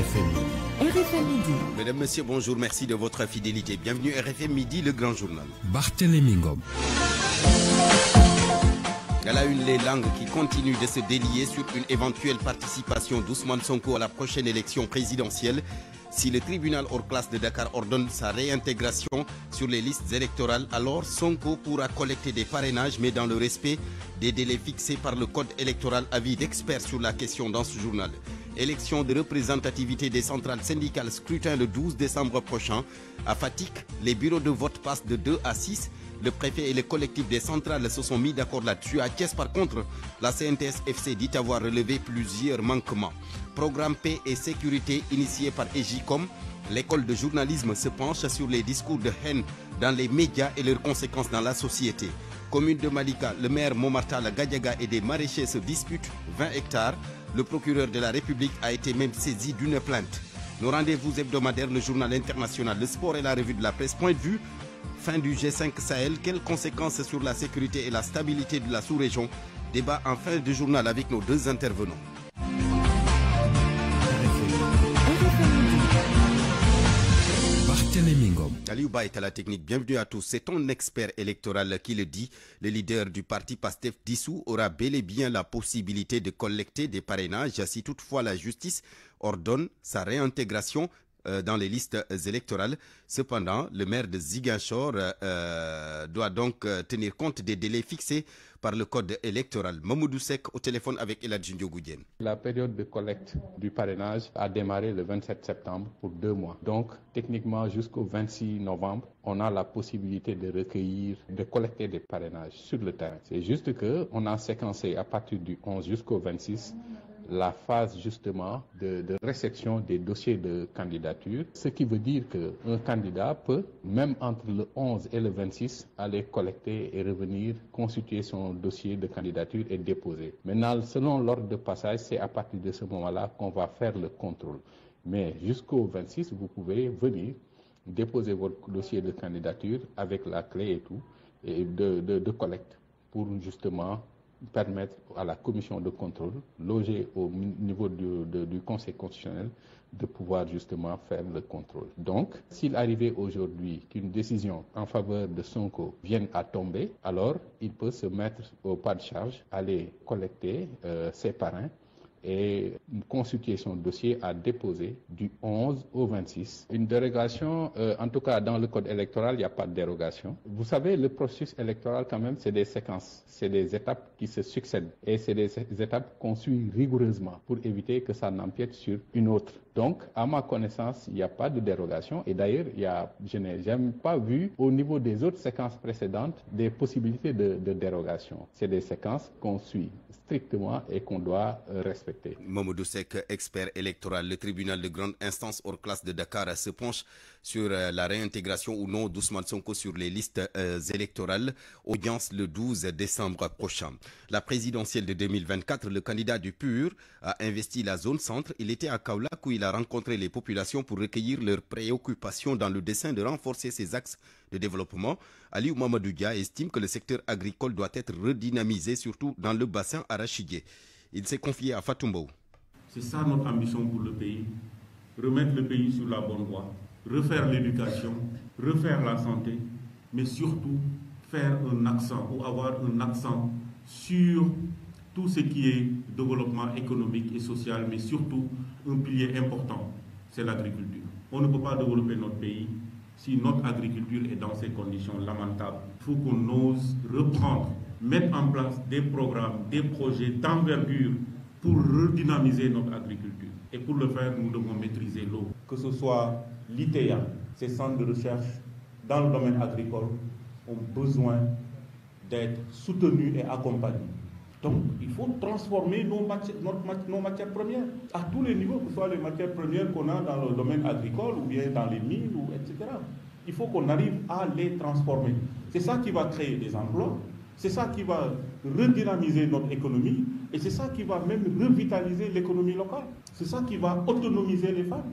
RFM Midi. Mesdames, Messieurs, bonjour, merci de votre fidélité. Bienvenue RFM Midi, le grand journal. Barthélémy Ngom. À la une, les langues qui continuent de se délier sur une éventuelle participation d'Ousmane Sonko à la prochaine élection présidentielle. Si le tribunal hors classe de Dakar ordonne sa réintégration sur les listes électorales, alors Sonko pourra collecter des parrainages, mais dans le respect des délais fixés par le code électoral. Avis d'experts sur la question dans ce journal. Élection de représentativité des centrales syndicales, scrutin le 12 décembre prochain. À Fatick, les bureaux de vote passent de 2 à 6. Le préfet et le collectif des centrales se sont mis d'accord là-dessus. À Thiès, par contre, la CNTS-FC dit avoir relevé plusieurs manquements. Programme paix et sécurité initié par EJICOM. L'école de journalisme se penche sur les discours de haine dans les médias et leurs conséquences dans la société. Commune de Malika, le maire Momartala Gadiaga et des maraîchers se disputent 20 hectares. Le procureur de la République a été même saisi d'une plainte. Nos rendez-vous hebdomadaires, le journal international, le sport et la revue de la presse. Point de vue. Fin du G5 Sahel, quelles conséquences sur la sécurité et la stabilité de la sous-région? Débat en fin de journal avec nos deux intervenants. Barthélémy Ngom. Aliou Ba est à la technique, bienvenue à tous. C'est un expert électoral qui le dit. Le leader du parti PASTEF dissous aura bel et bien la possibilité de collecter des parrainages si toutefois la justice ordonne sa réintégration dans les listes électorales. Cependant, le maire de Ziguinchor doit donc tenir compte des délais fixés par le code électoral. Mamoudou Seck au téléphone avec Eladji Ndiogou-Diène. La période de collecte du parrainage a démarré le 27 septembre pour 2 mois. Donc, techniquement, jusqu'au 26 novembre, on a la possibilité de recueillir, de collecter des parrainages sur le terrain. C'est juste qu'on a séquencé à partir du 11 jusqu'au 26 la phase justement de réception des dossiers de candidature, ce qui veut dire qu'un candidat peut, même entre le 11 et le 26, aller collecter et revenir constituer son dossier de candidature et déposer. Maintenant, selon l'ordre de passage, c'est à partir de ce moment-là qu'on va faire le contrôle. Mais jusqu'au 26, vous pouvez venir déposer votre dossier de candidature avec la clé et tout, et de collecte pour justement permettre à la commission de contrôle, logée au niveau du Conseil constitutionnel, de pouvoir justement faire le contrôle. Donc, s'il arrivait aujourd'hui qu'une décision en faveur de Sonko vienne à tomber, alors il peut se mettre au pas de charge, aller collecter ses parrains et constituer son dossier à déposer du 11 au 26. Une dérogation, en tout cas dans le code électoral, il n'y a pas de dérogation. Vous savez, le processus électoral quand même, c'est des séquences, c'est des étapes qui se succèdent et c'est des étapes qu'on suit rigoureusement pour éviter que ça n'empiète sur une autre. Donc, à ma connaissance, il n'y a pas de dérogation et d'ailleurs, je n'ai jamais pas vu au niveau des autres séquences précédentes des possibilités de dérogation. C'est des séquences qu'on suit strictement et qu'on doit respecter. Mamoudou Seck, expert électoral. Le tribunal de grande instance hors classe de Dakar se penche sur la réintégration ou non d'Ousmane Sonko sur les listes électorales. Audience le 12 décembre prochain. La présidentielle de 2024, le candidat du PUR a investi la zone centre. Il était à Kaolack où il a rencontré les populations pour recueillir leurs préoccupations dans le dessein de renforcer ses axes de développement. Aliou Mamadou Dia estime que le secteur agricole doit être redynamisé, surtout dans le bassin arachidier. Il s'est confié à Fatoumbo. C'est ça notre ambition pour le pays. Remettre le pays sur la bonne voie, refaire l'éducation, refaire la santé, mais surtout faire un accent ou avoir un accent sur tout ce qui est développement économique et social, mais surtout un pilier important, c'est l'agriculture. On ne peut pas développer notre pays si notre agriculture est dans ces conditions lamentables. Il faut qu'on ose reprendre, mettre en place des programmes, des projets d'envergure pour redynamiser notre agriculture. Et pour le faire, nous devons maîtriser l'eau. Que ce soit l'ITEA, ces centres de recherche dans le domaine agricole, ont besoin d'être soutenus et accompagnés. Donc, il faut transformer nos matières premières à tous les niveaux, que ce soit les matières premières qu'on a dans le domaine agricole ou bien dans les mines, etc. Il faut qu'on arrive à les transformer. C'est ça qui va créer des emplois, c'est ça qui va redynamiser notre économie et c'est ça qui va même revitaliser l'économie locale. C'est ça qui va autonomiser les femmes.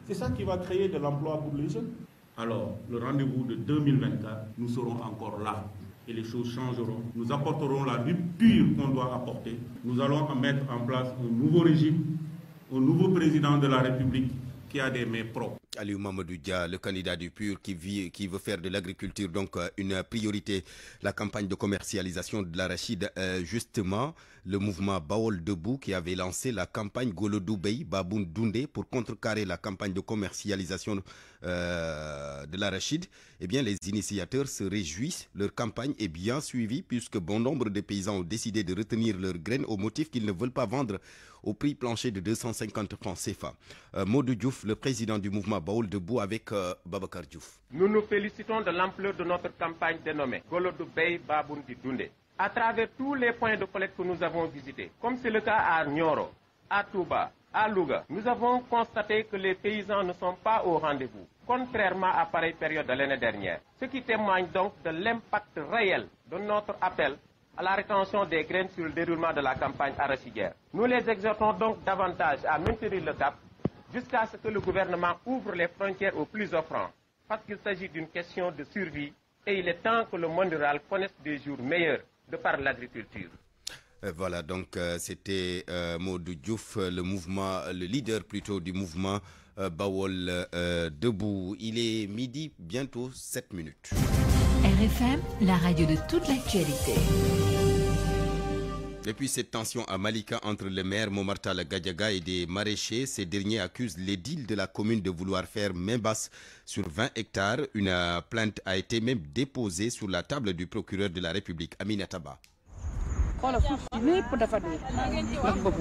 C'est ça qui va créer de l'emploi pour les jeunes. Alors, le rendez-vous de 2024, nous serons encore là. Et les choses changeront. Nous apporterons la rupture qu'on doit apporter. Nous allons mettre en place un nouveau régime, au nouveau président de la République qui a des mains propres. Aliou Mamadou Dia, le candidat du PUR qui veut faire de l'agriculture donc une priorité, la campagne de commercialisation de l'arachide. Justement, le mouvement Bawol Debout qui avait lancé la campagne Golodou Bey Baboun Doundé pour contrecarrer la campagne de commercialisation de l'arachide. Eh bien, les initiateurs se réjouissent. Leur campagne est bien suivie puisque bon nombre de paysans ont décidé de retenir leurs graines au motif qu'ils ne veulent pas vendre au prix plancher de 250 francs CFA. Modou Diouf, le président du mouvement Bawol Debout avec Babacar Diouf. Nous nous félicitons de l'ampleur de notre campagne dénommée Golodou Bey Baboun Doundé. À travers tous les points de collecte que nous avons visités, comme c'est le cas à Nioro, à Touba, à Louga, nous avons constaté que les paysans ne sont pas au rendez-vous, contrairement à pareille période de l'année dernière. Ce qui témoigne donc de l'impact réel de notre appel à la rétention des graines sur le déroulement de la campagne arachidière. Nous les exhortons donc davantage à maintenir le cap jusqu'à ce que le gouvernement ouvre les frontières aux plus offrants, parce qu'il s'agit d'une question de survie et il est temps que le monde rural connaisse des jours meilleurs de par l'agriculture. Voilà, donc c'était Modou Diouf, le leader plutôt du mouvement Bawol Debout. Il est midi, bientôt 7 minutes. RFM, la radio de toute l'actualité. Depuis cette tension à Malika entre le maire Momar Talla Gadiaga et des maraîchers, ces derniers accusent l'édile de la commune de vouloir faire main basse sur 20 hectares. Une plainte a été même déposée sur la table du procureur de la République, Aminata Ba.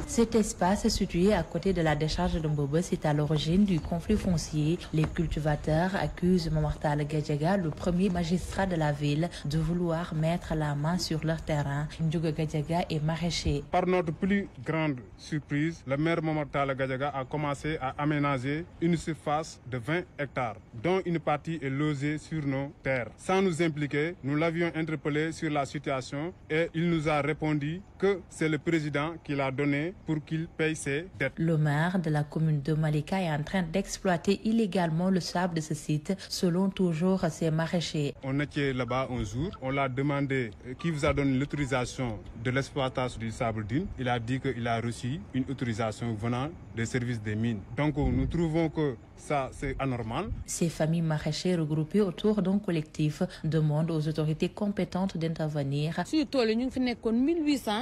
Cet espace situé à côté de la décharge de Mbobo est à l'origine du conflit foncier. Les cultivateurs accusent Momar Talla Gadiaga, le premier magistrat de la ville, de vouloir mettre la main sur leur terrain. Ndjouga Gadiaga est maraîcher. Par notre plus grande surprise, le maire Momar Talla Gadiaga a commencé à aménager une surface de 20 hectares, dont une partie est logée sur nos terres. Sans nous impliquer, nous l'avions interpellé sur la situation et il nous a répondu que c'est le président qui l'a donné pour qu'il paye ses dettes. Le maire de la commune de Malika est en train d'exploiter illégalement le sable de ce site, selon toujours ses maraîchers. On était là-bas un jour, on l'a demandé qui vous a donné l'autorisation de l'exploitation du sable dune. Il a dit qu'il a reçu une autorisation venant des services des mines. Donc nous trouvons que ça, c'est anormal. Ces familles maraîchères regroupées autour d'un collectif demandent aux autorités compétentes d'intervenir.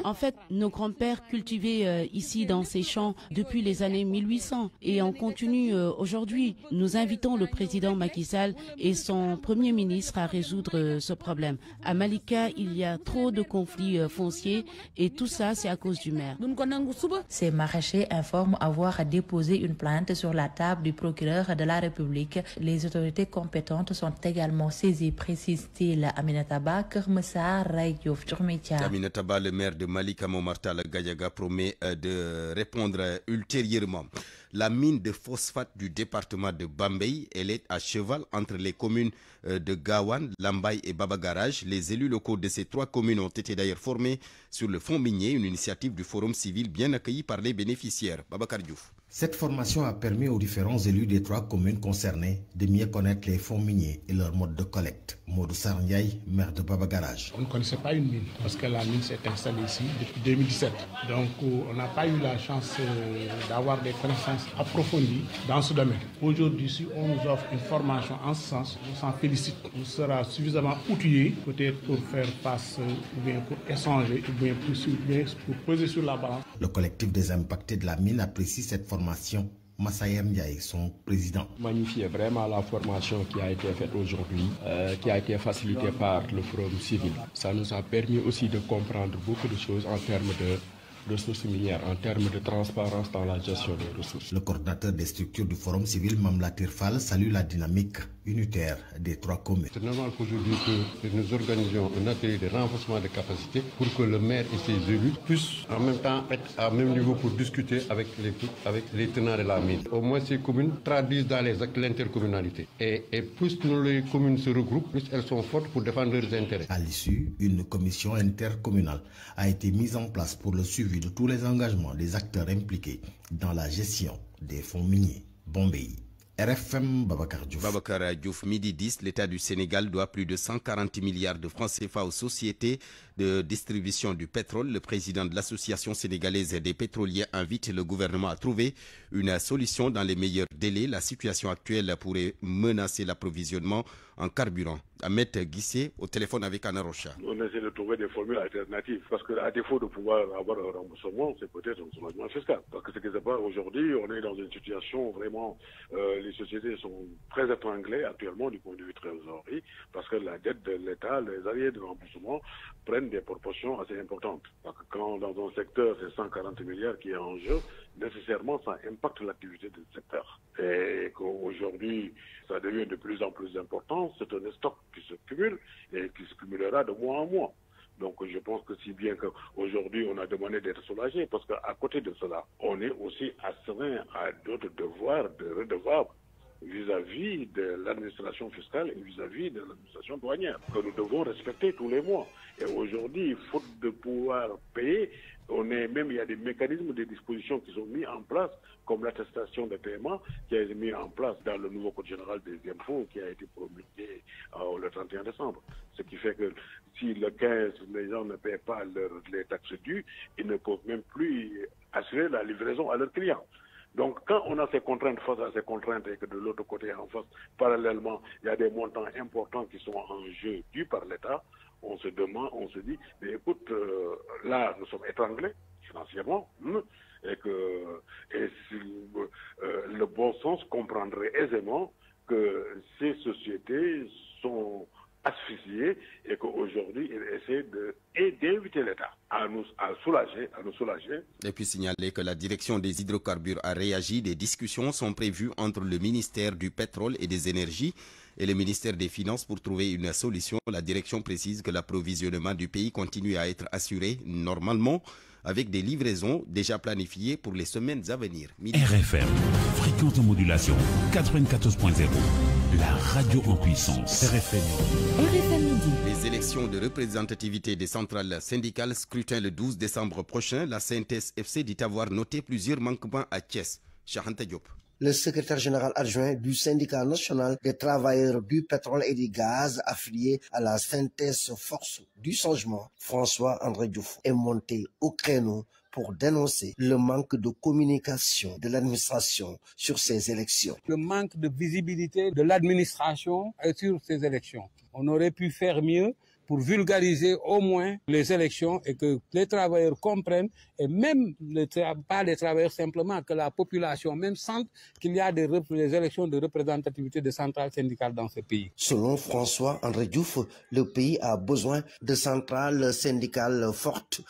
En fait, nos grands-pères cultivaient ici dans ces champs depuis les années 1800 et on continue aujourd'hui. Nous invitons le président Macky Sall et son premier ministre à résoudre ce problème. À Malika, il y a trop de conflits fonciers et tout ça, c'est à cause du maire. Ces maraîchers informent avoir déposé une plainte sur la table du procureur de la République. Les autorités compétentes sont également saisies, précise-t-il. Aminata Ba, Keur Massar, Ray Diouf, Djourmétia. Aminata Ba, le maire de Malika Momar Talla Gadiaga, promet de répondre ultérieurement. La mine de phosphate du département de Bambey, elle est à cheval entre les communes de Gawan, Lambaye et Baba Garage. Les élus locaux de ces trois communes ont été d'ailleurs formés sur le fonds minier, une initiative du Forum civil bien accueillie par les bénéficiaires. Babacar Diouf. Cette formation a permis aux différents élus des trois communes concernées de mieux connaître les fonds miniers et leur mode de collecte. Modou Sarniaï, maire de Baba Garage. On ne connaissait pas une mine parce que la mine s'est installée ici depuis 2017. Donc on n'a pas eu la chance d'avoir des connaissances approfondies dans ce domaine. Aujourd'hui, si on nous offre une formation en ce sens, on s'en félicite. On sera suffisamment outillé peut-être pour faire face ou bien pour échanger ou bien pour peser sur la balance. Le collectif des impactés de la mine apprécie cette formation. Massayer Ndiaye, son président. Magnifier vraiment la formation qui a été faite aujourd'hui, qui a été facilitée par le Forum civil. Ça nous a permis aussi de comprendre beaucoup de choses en termes de ressources minières, en termes de transparence dans la gestion des ressources. Le coordinateur des structures du Forum civil, Mamlatir Fall, salue la dynamique unitaire des trois communes. C'est normal qu'aujourd'hui que nous organisions un atelier de renforcement des capacités pour que le maire et ses élus puissent en même temps être à même niveau pour discuter avec les tenants de la mine. Au moins ces communes traduisent dans les actes l'intercommunalité. Et plus les communes se regroupent, plus elles sont fortes pour défendre leurs intérêts. À l'issue, une commission intercommunale a été mise en place pour le suivi de tous les engagements des acteurs impliqués dans la gestion des fonds miniers. Bombay, RFM Babacar Diouf. Babacar Diouf, midi 10, l'État du Sénégal doit plus de 140 milliards de francs CFA aux sociétés de distribution du pétrole. Le président de l'Association sénégalaise des pétroliers invite le gouvernement à trouver une solution dans les meilleurs délais. La situation actuelle pourrait menacer l'approvisionnement en carburant. Ahmed Guissé au téléphone avec Anna Rocha. On essaie de trouver des formules alternatives parce qu'à défaut de pouvoir avoir un remboursement, c'est peut-être un soulagement fiscal. Parce que ce qui se passe aujourd'hui, on est dans une situation vraiment, les sociétés sont très étranglées actuellement du point de vue trésorerie parce que la dette de l'État, les arriérés de remboursement prennent des proportions assez importantes. Parce que quand dans un secteur, c'est 140 milliards qui est en jeu, nécessairement ça impacte l'activité du secteur. Et qu'aujourd'hui, ça devient de plus en plus important, c'est un stock qui se cumule et qui se cumulera de mois en mois. Donc je pense que si bien qu'aujourd'hui on a demandé d'être soulagé, parce qu'à côté de cela, on est aussi astreint à d'autres devoirs de redevables vis-à-vis de l'administration fiscale et vis-à-vis de l'administration douanière, que nous devons respecter tous les mois. Et aujourd'hui, faute de pouvoir payer, il y a des mécanismes, des dispositions qui sont mis en place, comme l'attestation de paiement qui a été mis en place dans le nouveau Code général des impôts qui a été promulgué le 31 décembre. Ce qui fait que si le 15, les gens ne paient pas les taxes dues, ils ne peuvent même plus assurer la livraison à leurs clients. Donc quand on a ces contraintes face à ces contraintes et que de l'autre côté en face, parallèlement, il y a des montants importants qui sont en jeu dus par l'État, on se dit, mais écoute, là nous sommes étranglés financièrement, et le bon sens comprendrait aisément que ces sociétés sont asphyxiées et qu'aujourd'hui ils essaient d'inviter l'État à nous soulager. Et puis signaler que la direction des hydrocarbures a réagi. Des discussions sont prévues entre le ministère du pétrole et des énergies et le ministère des Finances pour trouver une solution. La direction précise que l'approvisionnement du pays continue à être assuré normalement avec des livraisons déjà planifiées pour les semaines à venir. RFM, fréquente modulation 94.0, la radio en puissance. RFM midi. Les élections de représentativité des centrales syndicales, scrutin le 12 décembre prochain. La CNTS-FC dit avoir noté plusieurs manquements à Thiès. Chahanta Diop. Le secrétaire général adjoint du syndicat national des travailleurs du pétrole et du gaz affilié à la synthèse force du changement, François-André Diouf, est monté au créneau pour dénoncer le manque de communication de l'administration sur ces élections. Le manque de visibilité de l'administration sur ces élections. On aurait pu faire mieux pour vulgariser au moins les élections et que les travailleurs comprennent, et même pas les travailleurs simplement, que la population même sente qu'il y a des élections de représentativité des centrales syndicales dans ce pays. Selon François-André Diouf, le pays a besoin de centrales syndicales fortes,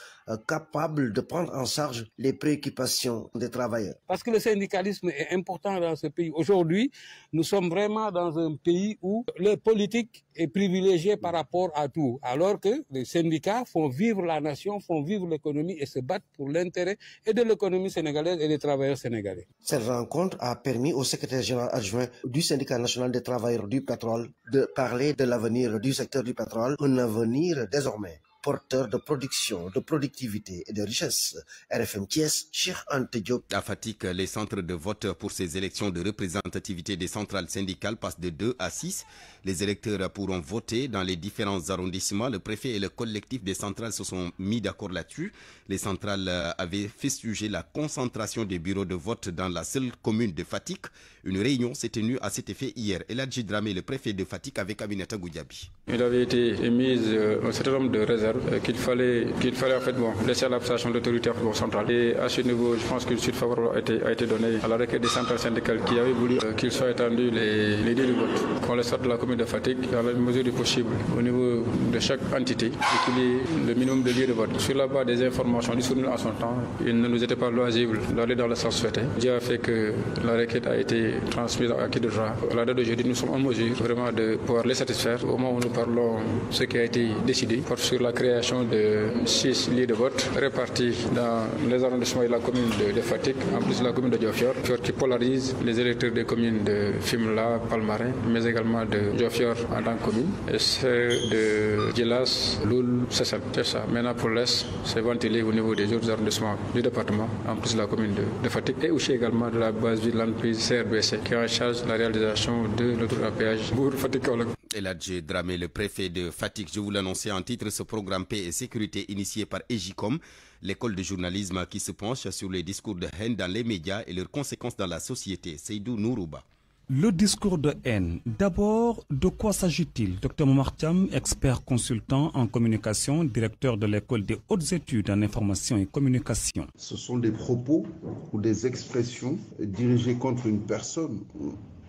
capables de prendre en charge les préoccupations des travailleurs. Parce que le syndicalisme est important dans ce pays. Aujourd'hui, nous sommes vraiment dans un pays où le politique est privilégié par rapport à tout, alors que les syndicats font vivre la nation, font vivre l'économie et se battent pour l'intérêt et de l'économie sénégalaise et des travailleurs sénégalais. Cette rencontre a permis au secrétaire général adjoint du syndicat national des travailleurs du pétrole de parler de l'avenir du secteur du pétrole, un avenir désormais porteur de production, de productivité et de richesse. RFM Thiès, Cheikh Anta Diop. À Fatick, les centres de vote pour ces élections de représentativité des centrales syndicales passent de 2 à 6. Les électeurs pourront voter dans les différents arrondissements. Le préfet et le collectif des centrales se sont mis d'accord là-dessus. Les centrales avaient fustigé la concentration des bureaux de vote dans la seule commune de Fatick. Une réunion s'est tenue à cet effet hier. Eladji Dramé, le préfet de Fatick, avec Aminata Goudiaby. Il avait été émis un certain nombre de réserves qu'il fallait en fait laisser à l'appréciation de l'autorité centrale. Et à ce niveau, je pense que le suite favorable a été donné à la requête des centrales syndicales qui avaient voulu qu'il soit étendu les lieux de vote, qu'on les sorte de la commune de Fatick dans la mesure du possible au niveau de chaque entité et qu'il y ait le minimum de lieux de vote. Sur la base des informations disponibles en son temps, il ne nous était pas loisible d'aller dans le sens souhaité. Dieu a fait que la requête a été transmise à qui de droit. À la date d'aujourd'hui, nous sommes en mesure vraiment de pouvoir les satisfaire. Au moment où nous parlons, ce qui a été décidé porte sur la création de 6 lits de vote répartis dans les arrondissements et la commune de Fatick, en plus de la commune de Diofior, qui polarise les électeurs des communes de Fimela, Palmarin, mais également de Diofior en tant que commune, et ceux de Djilas, Loul, Sessel. C'est ça. Maintenant, pour l'Est, c'est ventilé au niveau des autres arrondissements du département, en plus de la commune de Fatick, et aussi également de la base ville l'entreprise CRBC, qui est en charge de la réalisation de notre péage pour Fatick. Eladji Dramé, le préfet de Fatick, je vous l'annonçais en titre, ce programme paix et sécurité initié par EJICOM, l'école de journalisme qui se penche sur les discours de haine dans les médias et leurs conséquences dans la société. Seydou Nourouba. Le discours de haine. D'abord, de quoi s'agit-il? Dr Momar Thiam, expert consultant en communication, directeur de l'école des hautes études en information et communication. Ce sont des propos ou des expressions dirigées contre une personne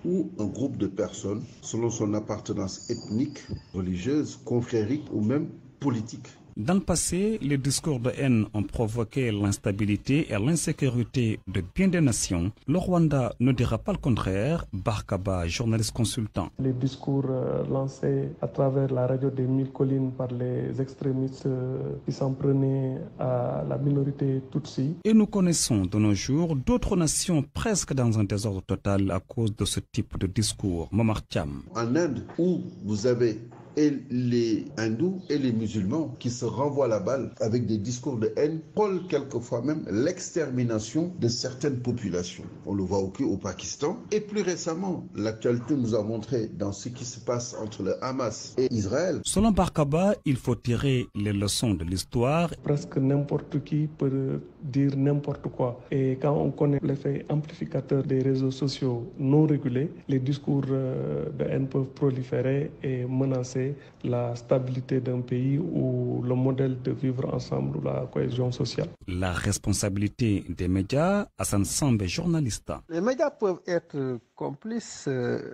ou un groupe de personnes selon son appartenance ethnique, religieuse, confrérique ou même politique. Dans le passé, les discours de haine ont provoqué l'instabilité et l'insécurité de bien des nations. Le Rwanda ne dira pas le contraire. Barkaba, journaliste consultant. Les discours lancés à travers la radio des Mille Collines par les extrémistes qui s'en prenaient à la minorité Tutsi. Et nous connaissons de nos jours d'autres nations presque dans un désordre total à cause de ce type de discours. Momar Thiam. En Inde, où vous avez et les hindous et les musulmans qui se renvoient la balle avec des discours de haine, prônent quelquefois même l'extermination de certaines populations. On le voit au Pakistan. Et plus récemment, l'actualité nous a montré dans ce qui se passe entre le Hamas et Israël. Selon Barkaba, il faut tirer les leçons de l'histoire. Presque n'importe qui peut dire n'importe quoi. Et quand on connaît l'effet amplificateur des réseaux sociaux non régulés, les discours de haine peuvent proliférer et menacer la stabilité d'un pays ou le modèle de vivre ensemble ou la cohésion sociale. La responsabilité des médias, Hassan Sambe, journaliste. Les médias peuvent être complices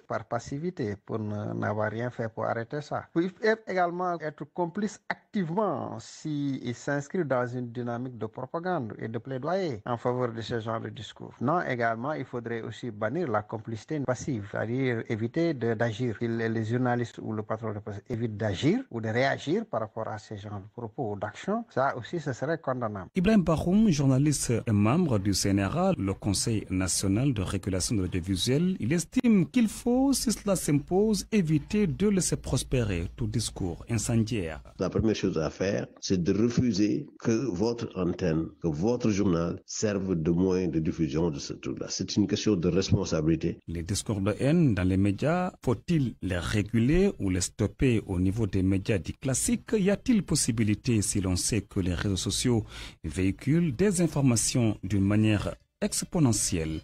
par passivité pour n'avoir rien fait pour arrêter ça. Ils peuvent également être complices activement s'ils s'inscrivent dans une dynamique de propagande et de plaidoyer en faveur de ce genre de discours. Non, également, il faudrait aussi bannir la complicité passive, c'est-à-dire éviter d'agir. Les journalistes ou le patron de presse évitent d'agir ou de réagir par rapport à ces genres de propos ou d'actions. Ça aussi, ce serait condamnable. Ibrahim Bahoum, journaliste et membre du CNRA, le Conseil national de régulation de l'audiovisuel, il estime qu'il faut, si cela s'impose, éviter de laisser prospérer tout discours incendiaire. La première chose à faire, c'est de refuser que votre antenne, que votre journal serve de moyen de diffusion de ce truc-là. C'est une question de responsabilité. Les discours de haine dans les médias, faut-il les réguler ou les stopper au niveau des médias dits classiques? Y a-t-il possibilité, si l'on sait que les réseaux sociaux véhiculent des informations d'une manière exponentielle?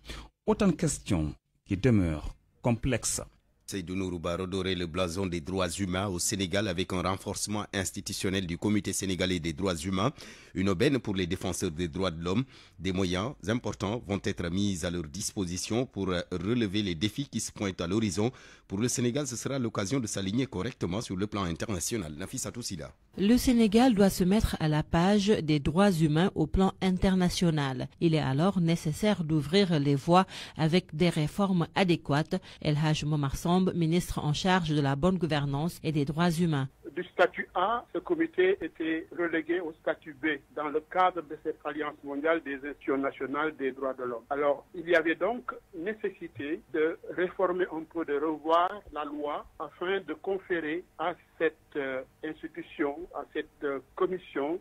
Autant de questions qui demeurent complexes. Seydou Nourouba, redorer le blason des droits humains au Sénégal avec un renforcement institutionnel du Comité sénégalais des droits humains, une aubaine pour les défenseurs des droits de l'homme. Des moyens importants vont être mis à leur disposition pour relever les défis qui se pointent à l'horizon. Pour le Sénégal, ce sera l'occasion de s'aligner correctement sur le plan international. Nafissatou Sila. Le Sénégal doit se mettre à la page des droits humains au plan international. Il est alors nécessaire d'ouvrir les voies avec des réformes adéquates. El Hadj Momar Sambe, ministre en charge de la bonne gouvernance et des droits humains. Du statut A, ce comité était relégué au statut B dans le cadre de cette alliance mondiale des institutions nationales des droits de l'homme. Alors, il y avait donc nécessité de réformer un peu, de revoir la loi afin de conférer à cette institution, à cette commission,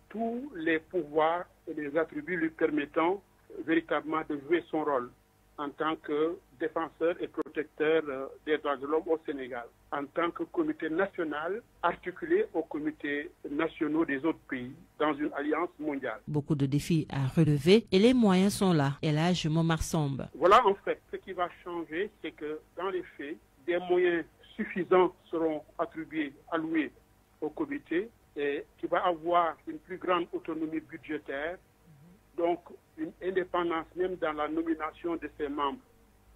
tous les pouvoirs et les attributs lui permettant véritablement de jouer son rôle en tant que défenseur et protecteur des droits de l'homme au Sénégal, en tant que comité national articulé aux comités nationaux des autres pays dans une alliance mondiale. Beaucoup de défis à relever et les moyens sont là. El Hadj Momar Sambe. Voilà en fait, ce qui va changer, c'est que dans les faits, des moyens suffisants seront alloués au comité et qui va avoir une plus grande autonomie budgétaire, donc une indépendance même dans la nomination de ses membres.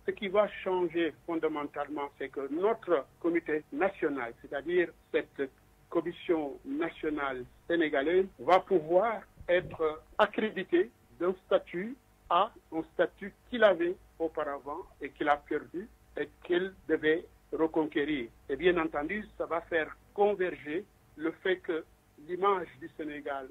Ce qui va changer fondamentalement, c'est que notre comité national, c'est-à-dire cette commission nationale sénégalaise, va pouvoir être accrédité d'un statut à un statut qu'il avait auparavant et qu'il a perdu et qu'il devait reconquérir. Et bien entendu, ça va faire converger le fait que l'image du Sénégal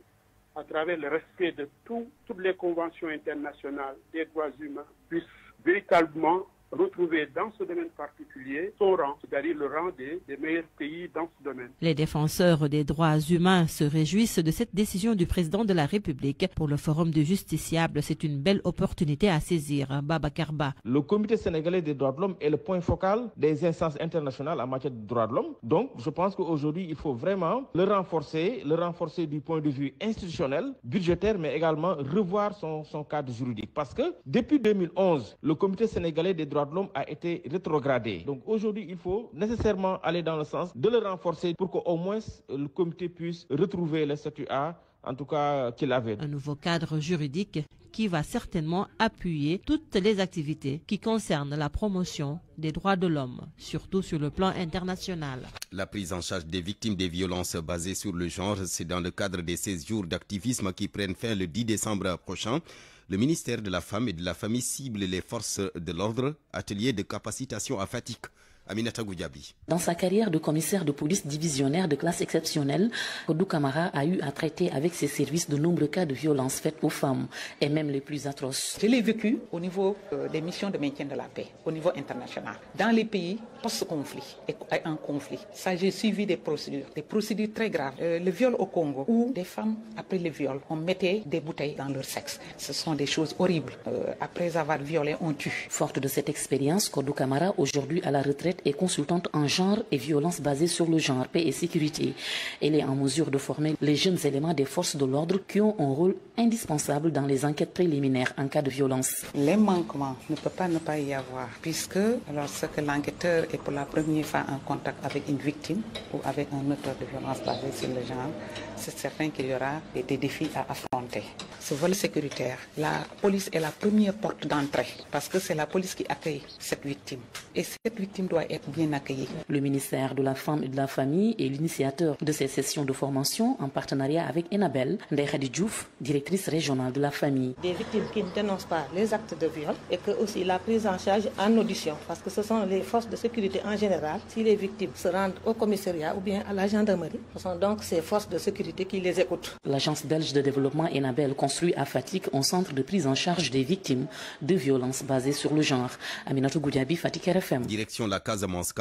à travers le respect de toutes les conventions internationales des droits humains puisse véritablement retrouver dans ce domaine particulier son rang, c'est-à-dire le rang des meilleurs pays dans ce domaine. Les défenseurs des droits humains se réjouissent de cette décision du président de la République. Pour le Forum de justiciables, c'est une belle opportunité à saisir. Babacar Ba. Le Comité sénégalais des droits de l'homme est le point focal des instances internationales en matière de droits de l'homme. Donc, je pense qu'aujourd'hui, il faut vraiment le renforcer du point de vue institutionnel, budgétaire, mais également revoir son cadre juridique. Parce que depuis 2011, le Comité sénégalais des droits de l'homme a été rétrogradé. Donc aujourd'hui, il faut nécessairement aller dans le sens de le renforcer pour qu'au moins le comité puisse retrouver le statut A, en tout cas qu'il avait. Un nouveau cadre juridique qui va certainement appuyer toutes les activités qui concernent la promotion des droits de l'homme, surtout sur le plan international. La prise en charge des victimes des violences basées sur le genre, c'est dans le cadre des 16 jours d'activisme qui prennent fin le 10 décembre prochain. Le ministère de la Femme et de la Famille cible les forces de l'ordre, atelier de capacitation à Fatick. Aminata Goudiaby. Dans sa carrière de commissaire de police divisionnaire de classe exceptionnelle, Kodou Kamara a eu à traiter avec ses services de nombreux cas de violences faites aux femmes, et même les plus atroces. Je l'ai vécu au niveau des missions de maintien de la paix, au niveau international. Dans les pays post-conflit et en conflit, ça j'ai suivi des procédures très graves. Le viol au Congo, où des femmes, après le viol, on mettait des bouteilles dans leur sexe. Ce sont des choses horribles. Après avoir violé, on tue. Forte de cette expérience, Kodou Kamara, aujourd'hui à la retraite, est consultante en genre et violence basée sur le genre, paix et sécurité. Elle est en mesure de former les jeunes éléments des forces de l'ordre qui ont un rôle indispensable dans les enquêtes préliminaires en cas de violence. Les manquements ne peut pas ne pas y avoir, puisque lorsque l'enquêteur est pour la première fois en contact avec une victime ou avec un auteur de violence basée sur le genre, c'est certain qu'il y aura des défis à affronter. Ce volet sécuritaire, la police est la première porte d'entrée, parce que c'est la police qui accueille cette victime. Et cette victime doit être bien accueillie. Le ministère de la Femme et de la Famille est l'initiateur de ces sessions de formation en partenariat avec Enabel, Ndeye Khady Diouf, directrice régionale de la famille. Des victimes qui ne dénoncent pas les actes de viol et que aussi la prise en charge en audition, parce que ce sont les forces de sécurité en général. Si les victimes se rendent au commissariat ou bien à la gendarmerie, ce sont donc ces forces de sécurité qui les écoutent. L'agence belge de développement Enabel construit à Fatick un centre de prise en charge des victimes de violences basées sur le genre. Aminatou Goudiaby, Fatick RFM. Direction la Casamance,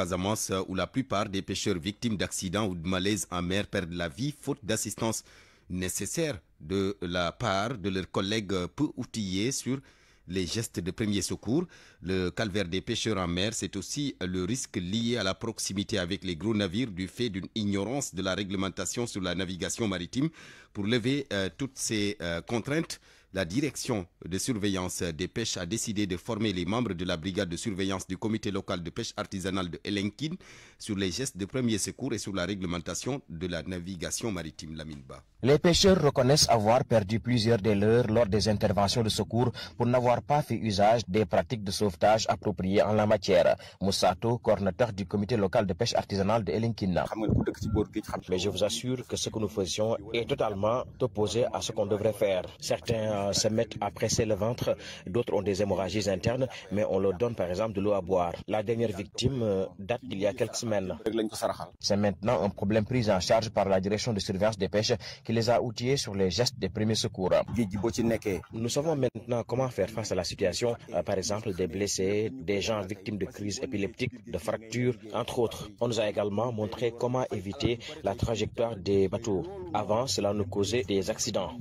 où la plupart des pêcheurs victimes d'accidents ou de malaises en mer perdent la vie faute d'assistance nécessaire de la part de leurs collègues peu outillés sur les gestes de premier secours. Le calvaire des pêcheurs en mer, c'est aussi le risque lié à la proximité avec les gros navires du fait d'une ignorance de la réglementation sur la navigation maritime. Pour lever toutes ces contraintes, la direction de surveillance des pêches a décidé de former les membres de la brigade de surveillance du comité local de pêche artisanale de Elenkin sur les gestes de premier secours et sur la réglementation de la navigation maritime. Lamine Ba. Les pêcheurs reconnaissent avoir perdu plusieurs des leurs lors des interventions de secours pour n'avoir pas fait usage des pratiques de sauvetage appropriées en la matière. Moussato, coordinateur du comité local de pêche artisanale de Elenkin. Mais je vous assure que ce que nous faisions est totalement opposé à ce qu'on devrait faire. Certains se mettent à presser le ventre, d'autres ont des hémorragies internes, mais on leur donne par exemple de l'eau à boire. La dernière victime date d'il y a quelques semaines. C'est maintenant un problème pris en charge par la direction de surveillance des pêches qui les a outillés sur les gestes des premiers secours. Nous savons maintenant comment faire face à la situation, par exemple des blessés, des gens victimes de crises épileptiques, de fractures, entre autres. On nous a également montré comment éviter la trajectoire des bateaux. Avant, cela nous causait des accidents.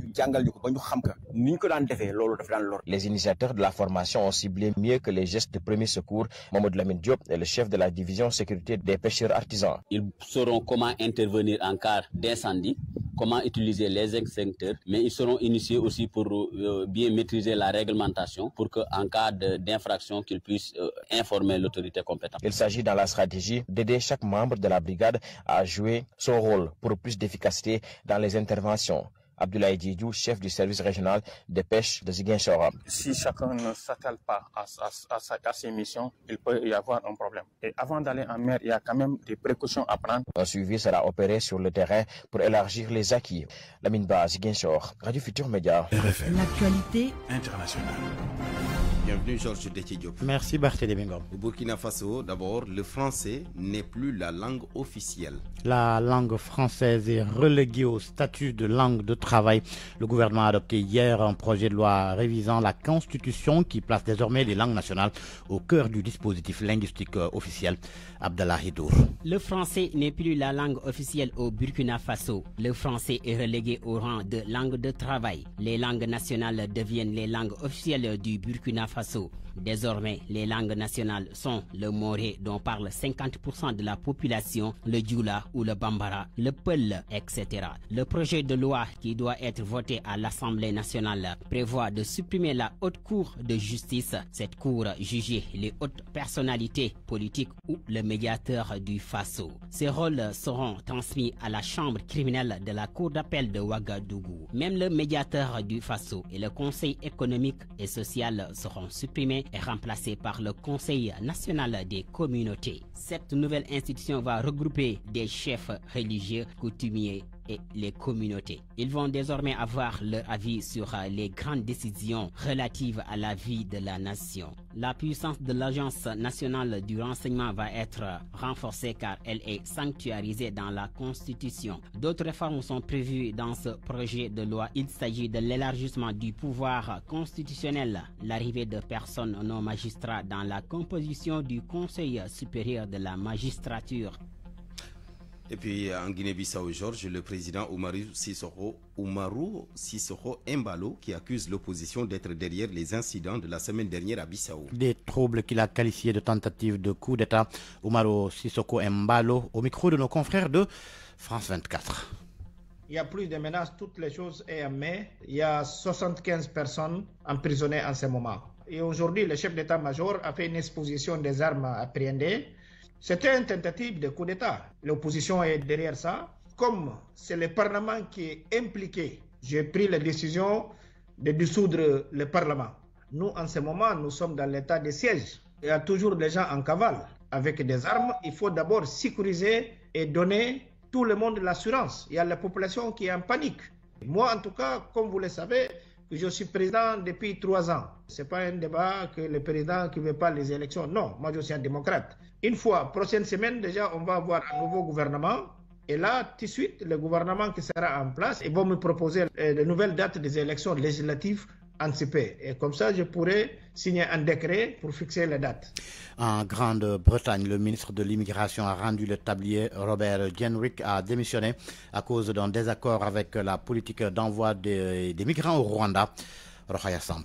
Les initiateurs de la formation ont ciblé mieux que les gestes de premier secours. Mamadou Lamine Diop est le chef de la division sécurité des pêcheurs artisans. Ils sauront comment intervenir en cas d'incendie, comment utiliser les extincteurs, mais ils seront initiés aussi pour bien maîtriser la réglementation pour qu'en cas d'infraction, qu'ils puissent informer l'autorité compétente. Il s'agit dans la stratégie d'aider chaque membre de la brigade à jouer son rôle pour plus d'efficacité dans les interventions. Abdoulaye Djidjou, chef du service régional de pêche de Ziguinchor. Si chacun ne s'attelle pas à ses missions, il peut y avoir un problème. Et avant d'aller en mer, il y a quand même des précautions à prendre. Un suivi sera opéré sur le terrain pour élargir les acquis. Lamine Ba, Ziguinchor, Radio Futur Média. RFM. L'actualité internationale. Bienvenue Georges Déthié Diop. Merci Barthélémy Ngom. Au Burkina Faso, d'abord, le français n'est plus la langue officielle. La langue française est reléguée au statut de langue de travail. Le gouvernement a adopté hier un projet de loi révisant la Constitution qui place désormais les langues nationales au cœur du dispositif linguistique officiel. Abdallah Hidour. Le français n'est plus la langue officielle au Burkina Faso. Le français est relégué au rang de langue de travail. Les langues nationales deviennent les langues officielles du Burkina Faso. Désormais, les langues nationales sont le moré dont parle 50% de la population, le djoula ou le bambara, le peul, etc. Le projet de loi qui doit être voté à l'Assemblée nationale prévoit de supprimer la haute cour de justice. Cette cour jugeait les hautes personnalités politiques ou le médiateur du Faso. Ces rôles seront transmis à la chambre criminelle de la cour d'appel de Ouagadougou. Même le médiateur du Faso et le conseil économique et social seront supprimés et remplacé par le Conseil national des communautés. Cette nouvelle institution va regrouper des chefs religieux, coutumiers et les communautés. Ils vont désormais avoir leur avis sur les grandes décisions relatives à la vie de la nation. La puissance de l'Agence nationale du renseignement va être renforcée car elle est sanctuarisée dans la Constitution. D'autres réformes sont prévues dans ce projet de loi. Il s'agit de l'élargissement du pouvoir constitutionnel, l'arrivée de personnes non magistrats dans la composition du Conseil supérieur de la magistrature. Et puis en Guinée-Bissau, Georges, le président Oumarou Sissoko Embalo qui accuse l'opposition d'être derrière les incidents de la semaine dernière à Bissau. Des troubles qu'il a qualifiés de tentative de coup d'État. Oumarou Sissoko Embalo au micro de nos confrères de France 24. Il y a plus de menaces, toutes les choses sont en main. Il y a 75 personnes emprisonnées en ce moment. Et aujourd'hui, le chef d'état-major a fait une exposition des armes appréhendées. C'était une tentative de coup d'État. L'opposition est derrière ça. Comme c'est le Parlement qui est impliqué, j'ai pris la décision de dissoudre le Parlement. Nous, en ce moment, nous sommes dans l'état de siège. Il y a toujours des gens en cavale avec des armes. Il faut d'abord sécuriser et donner tout le monde l'assurance. Il y a la population qui est en panique. Moi, en tout cas, comme vous le savez, je suis président depuis 3 ans. Ce n'est pas un débat que le président qui ne veut pas les élections. Non, moi je suis un démocrate. Une fois, prochaine semaine, déjà, on va avoir un nouveau gouvernement. Et là, tout de suite, le gouvernement qui sera en place, ils vont me proposer de nouvelles dates des élections législatives anticipées. Et comme ça, je pourrai signer un décret pour fixer les dates. En Grande-Bretagne, le ministre de l'Immigration a rendu le tablier. Robert Jenrick a démissionné à cause d'un désaccord avec la politique d'envoi des migrants au Rwanda. Rokhaya Samb.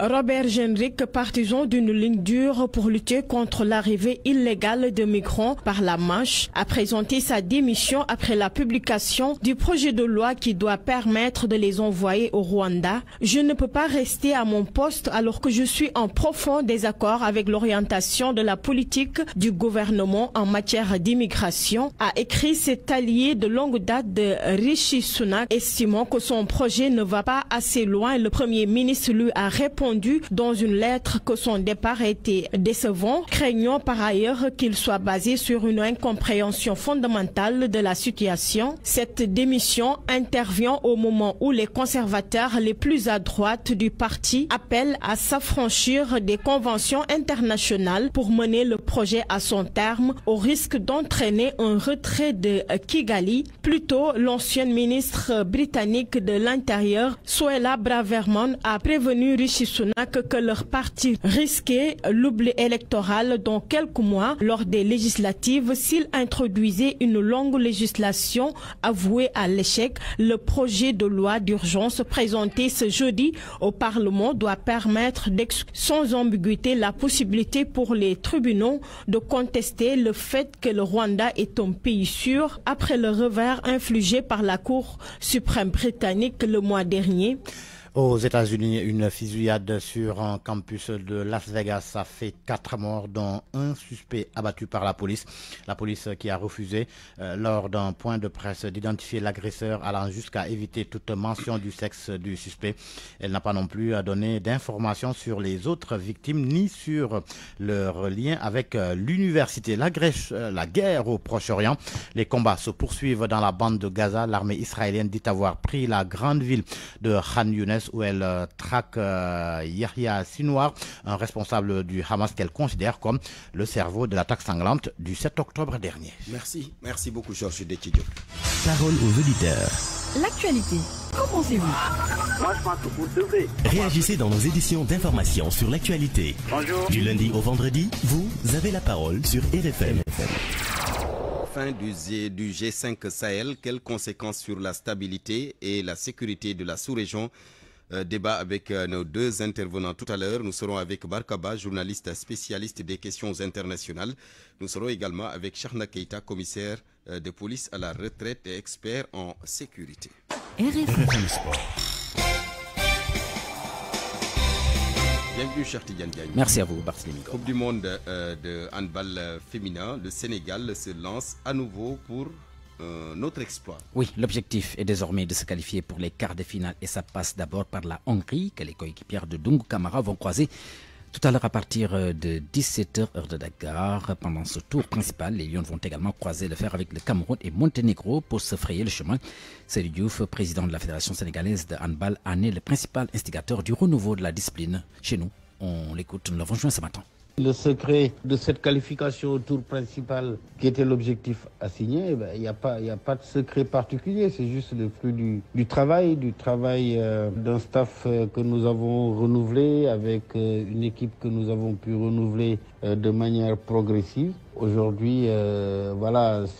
Robert Jenrick, partisan d'une ligne dure pour lutter contre l'arrivée illégale de migrants par la Manche, a présenté sa démission après la publication du projet de loi qui doit permettre de les envoyer au Rwanda. Je ne peux pas rester à mon poste alors que je suis en profond désaccord avec l'orientation de la politique du gouvernement en matière d'immigration, a écrit cet allié de longue date de Rishi Sunak, estimant que son projet ne va pas assez loin. Le Premier ministre lui a répondu dans une lettre que son départ était décevant, craignant par ailleurs qu'il soit basé sur une incompréhension fondamentale de la situation. Cette démission intervient au moment où les conservateurs les plus à droite du parti appellent à s'affranchir des conventions internationales pour mener le projet à son terme, au risque d'entraîner un retrait de Kigali. Plus tôt, l'ancienne ministre britannique de l'Intérieur, Suella Braverman, a prévenu Rishi Sunak que leur parti risquait l'oubli électoral dans quelques mois lors des législatives s'il introduisait une longue législation avouée à l'échec. Le projet de loi d'urgence présenté ce jeudi au Parlement doit permettre sans ambiguïté la possibilité pour les tribunaux de contester le fait que le Rwanda est un pays sûr après le revers infligé par la Cour suprême britannique le mois dernier. Aux États-Unis, une fusillade sur un campus de Las Vegas a fait 4 morts, dont un suspect abattu par la police. La police qui a refusé, lors d'un point de presse, d'identifier l'agresseur, allant jusqu'à éviter toute mention du sexe du suspect. Elle n'a pas non plus donné d'informations sur les autres victimes ni sur leur lien avec l'université. La guerre au Proche-Orient, les combats se poursuivent dans la bande de Gaza. L'armée israélienne dit avoir pris la grande ville de Khan Younes, où elle traque Yahya Sinwar, un responsable du Hamas qu'elle considère comme le cerveau de l'attaque sanglante du 7 octobre dernier. Merci beaucoup Georges Détidio. Parole aux auditeurs. L'actualité, qu'en pensez-vous? Moi, je pense que vous devez. Réagissez dans nos éditions d'information sur l'actualité. Bonjour. Du lundi au vendredi, vous avez la parole sur RFM. Fin du G5 Sahel, quelles conséquences sur la stabilité et la sécurité de la sous-région? Débat avec nos deux intervenants tout à l'heure. Nous serons avec Barkaba, journaliste spécialiste des questions internationales. Nous serons également avec Chahna Keita, commissaire de police à la retraite et expert en sécurité. RFM Sport. Bienvenue, cher Tidiane Diagne. Merci à vous, Barthélémy. Coupe du monde de handball féminin, le Sénégal se lance à nouveau pour notre exploit. Oui, l'objectif est désormais de se qualifier pour les quarts de finale et ça passe d'abord par la Hongrie que les coéquipières de Dungu Kamara vont croiser tout à l'heure à partir de 17h heure de Dakar. Pendant ce tour principal, les Lions vont également croiser le fer avec le Cameroun et Monténégro pour se frayer le chemin. Seydou Diouf, président de la Fédération sénégalaise de handball, en est le principal instigateur du renouveau de la discipline chez nous. On l'écoute, nous l'avons joint ce matin. Le secret de cette qualification au tour principal, qui était l'objectif assigné, il n'y a pas de secret particulier, c'est juste le fruit du travail d'un staff que nous avons renouvelé, avec une équipe que nous avons pu renouveler de manière progressive. Aujourd'hui,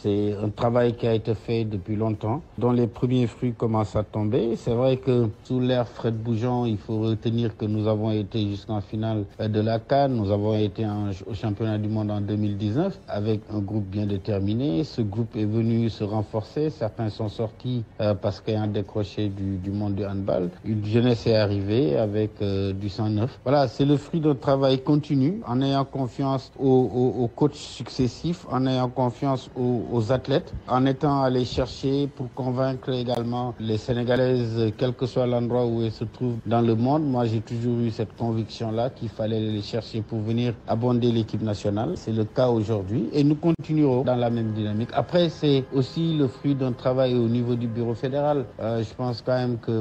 c'est un travail qui a été fait depuis longtemps, dont les premiers fruits commencent à tomber. C'est vrai que sous l'ère Fred Boujon, il faut retenir que nous avons été jusqu'en finale de la CAN. Nous avons été au championnat du monde en 2019 avec un groupe bien déterminé. Ce groupe est venu se renforcer. Certains sont sortis parce qu'ayant décroché du monde du handball. Une jeunesse est arrivée avec du sang neuf. Voilà, c'est le fruit d'un travail continu en ayant confiance aux coachs successifs, en ayant confiance aux athlètes, en étant allé chercher pour convaincre également les Sénégalaises, quel que soit l'endroit où elles se trouvent dans le monde. Moi, j'ai toujours eu cette conviction-là qu'il fallait les chercher pour venir abonder l'équipe nationale. C'est le cas aujourd'hui et nous continuerons dans la même dynamique. Après, c'est aussi le fruit d'un travail au niveau du bureau fédéral. Je pense quand même que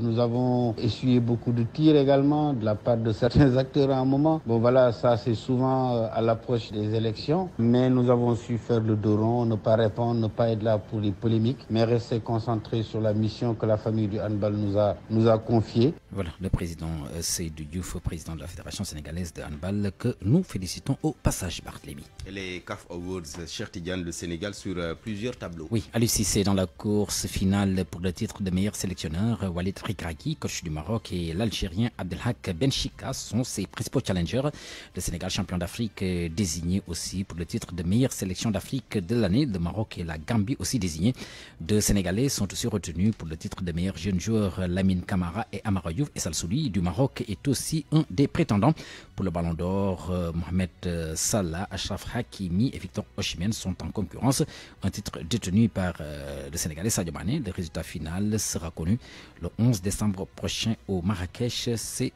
nous avons essuyé beaucoup de tirs également de la part de certains acteurs à un moment. Bon voilà, ça c'est souvent à l'approche des élections, mais nous avons su faire le dos rond, ne pas répondre, ne pas être là pour les polémiques, mais rester concentré sur la mission que la famille du handball nous a confiée. Voilà, le président Seydou Diouf, président de la Fédération sénégalaise de handball, que nous félicitons au passage, Barthélémy. Et les CAF Awards, cher Tidiane, le Sénégal sur plusieurs tableaux. Oui, Aliou Cissé dans la course finale pour le titre de meilleur sélectionneur. Walid Regragui, coach du Maroc, et l'Algérien Abdelhak Benchika sont ses principaux challengers. Le Sénégal, champion d'Afrique, désigné aussi pour le titre de meilleure sélection d'Afrique de l'année. Le Maroc et la Gambie aussi désignés. Deux Sénégalais sont aussi retenus pour le titre de meilleur jeune joueur. Lamine Camara et Amara Youf et Salsouli du Maroc est aussi un des prétendants. Pour le Ballon d'Or, Mohamed Salah, Achraf Hakimi et Victor Osimhen sont en concurrence. Un titre détenu par le Sénégalais Sadio Mané. Le résultat final sera connu le 11 décembre prochain au Marrakech. C'est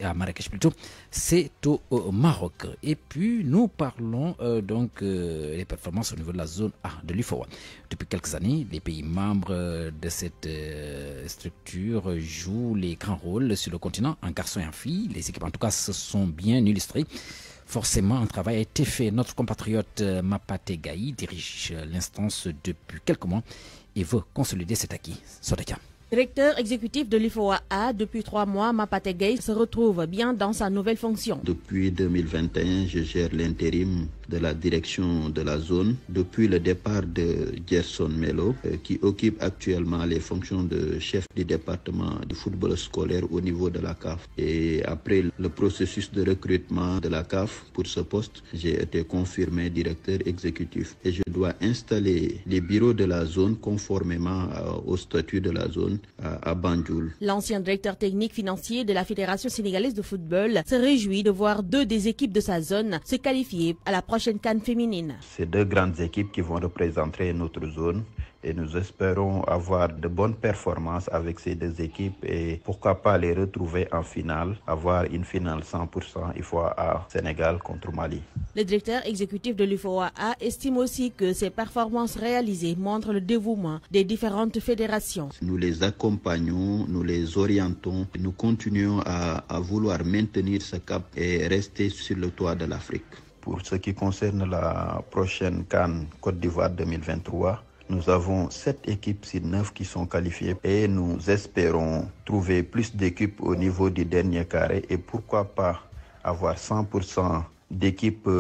au Maroc. Et puis nous parlons des performances au niveau de la zone A de l'UFOA. Depuis quelques années, les pays membres de cette structure jouent les grands rôles sur le continent, en garçons et en filles. Les équipes en tout cas se sont bien illustrées. Forcément, un travail a été fait. Notre compatriote Mapate Gaï dirige l'instance depuis quelques mois et veut consolider cet acquis. Sodeka. Directeur exécutif de l'UFOA A depuis 3 mois, Mapate Gaï se retrouve bien dans sa nouvelle fonction. Depuis 2021, je gère l'intérim de la direction de la zone depuis le départ de Gerson Melo, qui occupe actuellement les fonctions de chef du département du football scolaire au niveau de la CAF. Et après le processus de recrutement de la CAF pour ce poste, j'ai été confirmé directeur exécutif et je dois installer les bureaux de la zone conformément au statut de la zone à Banjul. L'ancien directeur technique financier de la Fédération sénégalaise de football se réjouit de voir 2 des équipes de sa zone se qualifier à la prochaine CAN féminine. C'est 2 grandes équipes qui vont représenter notre zone et nous espérons avoir de bonnes performances avec ces 2 équipes et pourquoi pas les retrouver en finale, avoir une finale 100% IFOA Sénégal contre Mali. Le directeur exécutif de l'UFOA estime aussi que ces performances réalisées montrent le dévouement des différentes fédérations. Nous les accompagnons, nous les orientons, nous continuons à vouloir maintenir ce cap et rester sur le toit de l'Afrique. Pour ce qui concerne la prochaine CAN Côte d'Ivoire 2023, nous avons 7 équipes sur 9 qui sont qualifiées et nous espérons trouver plus d'équipes au niveau du dernier carré et pourquoi pas avoir 100% d'équipes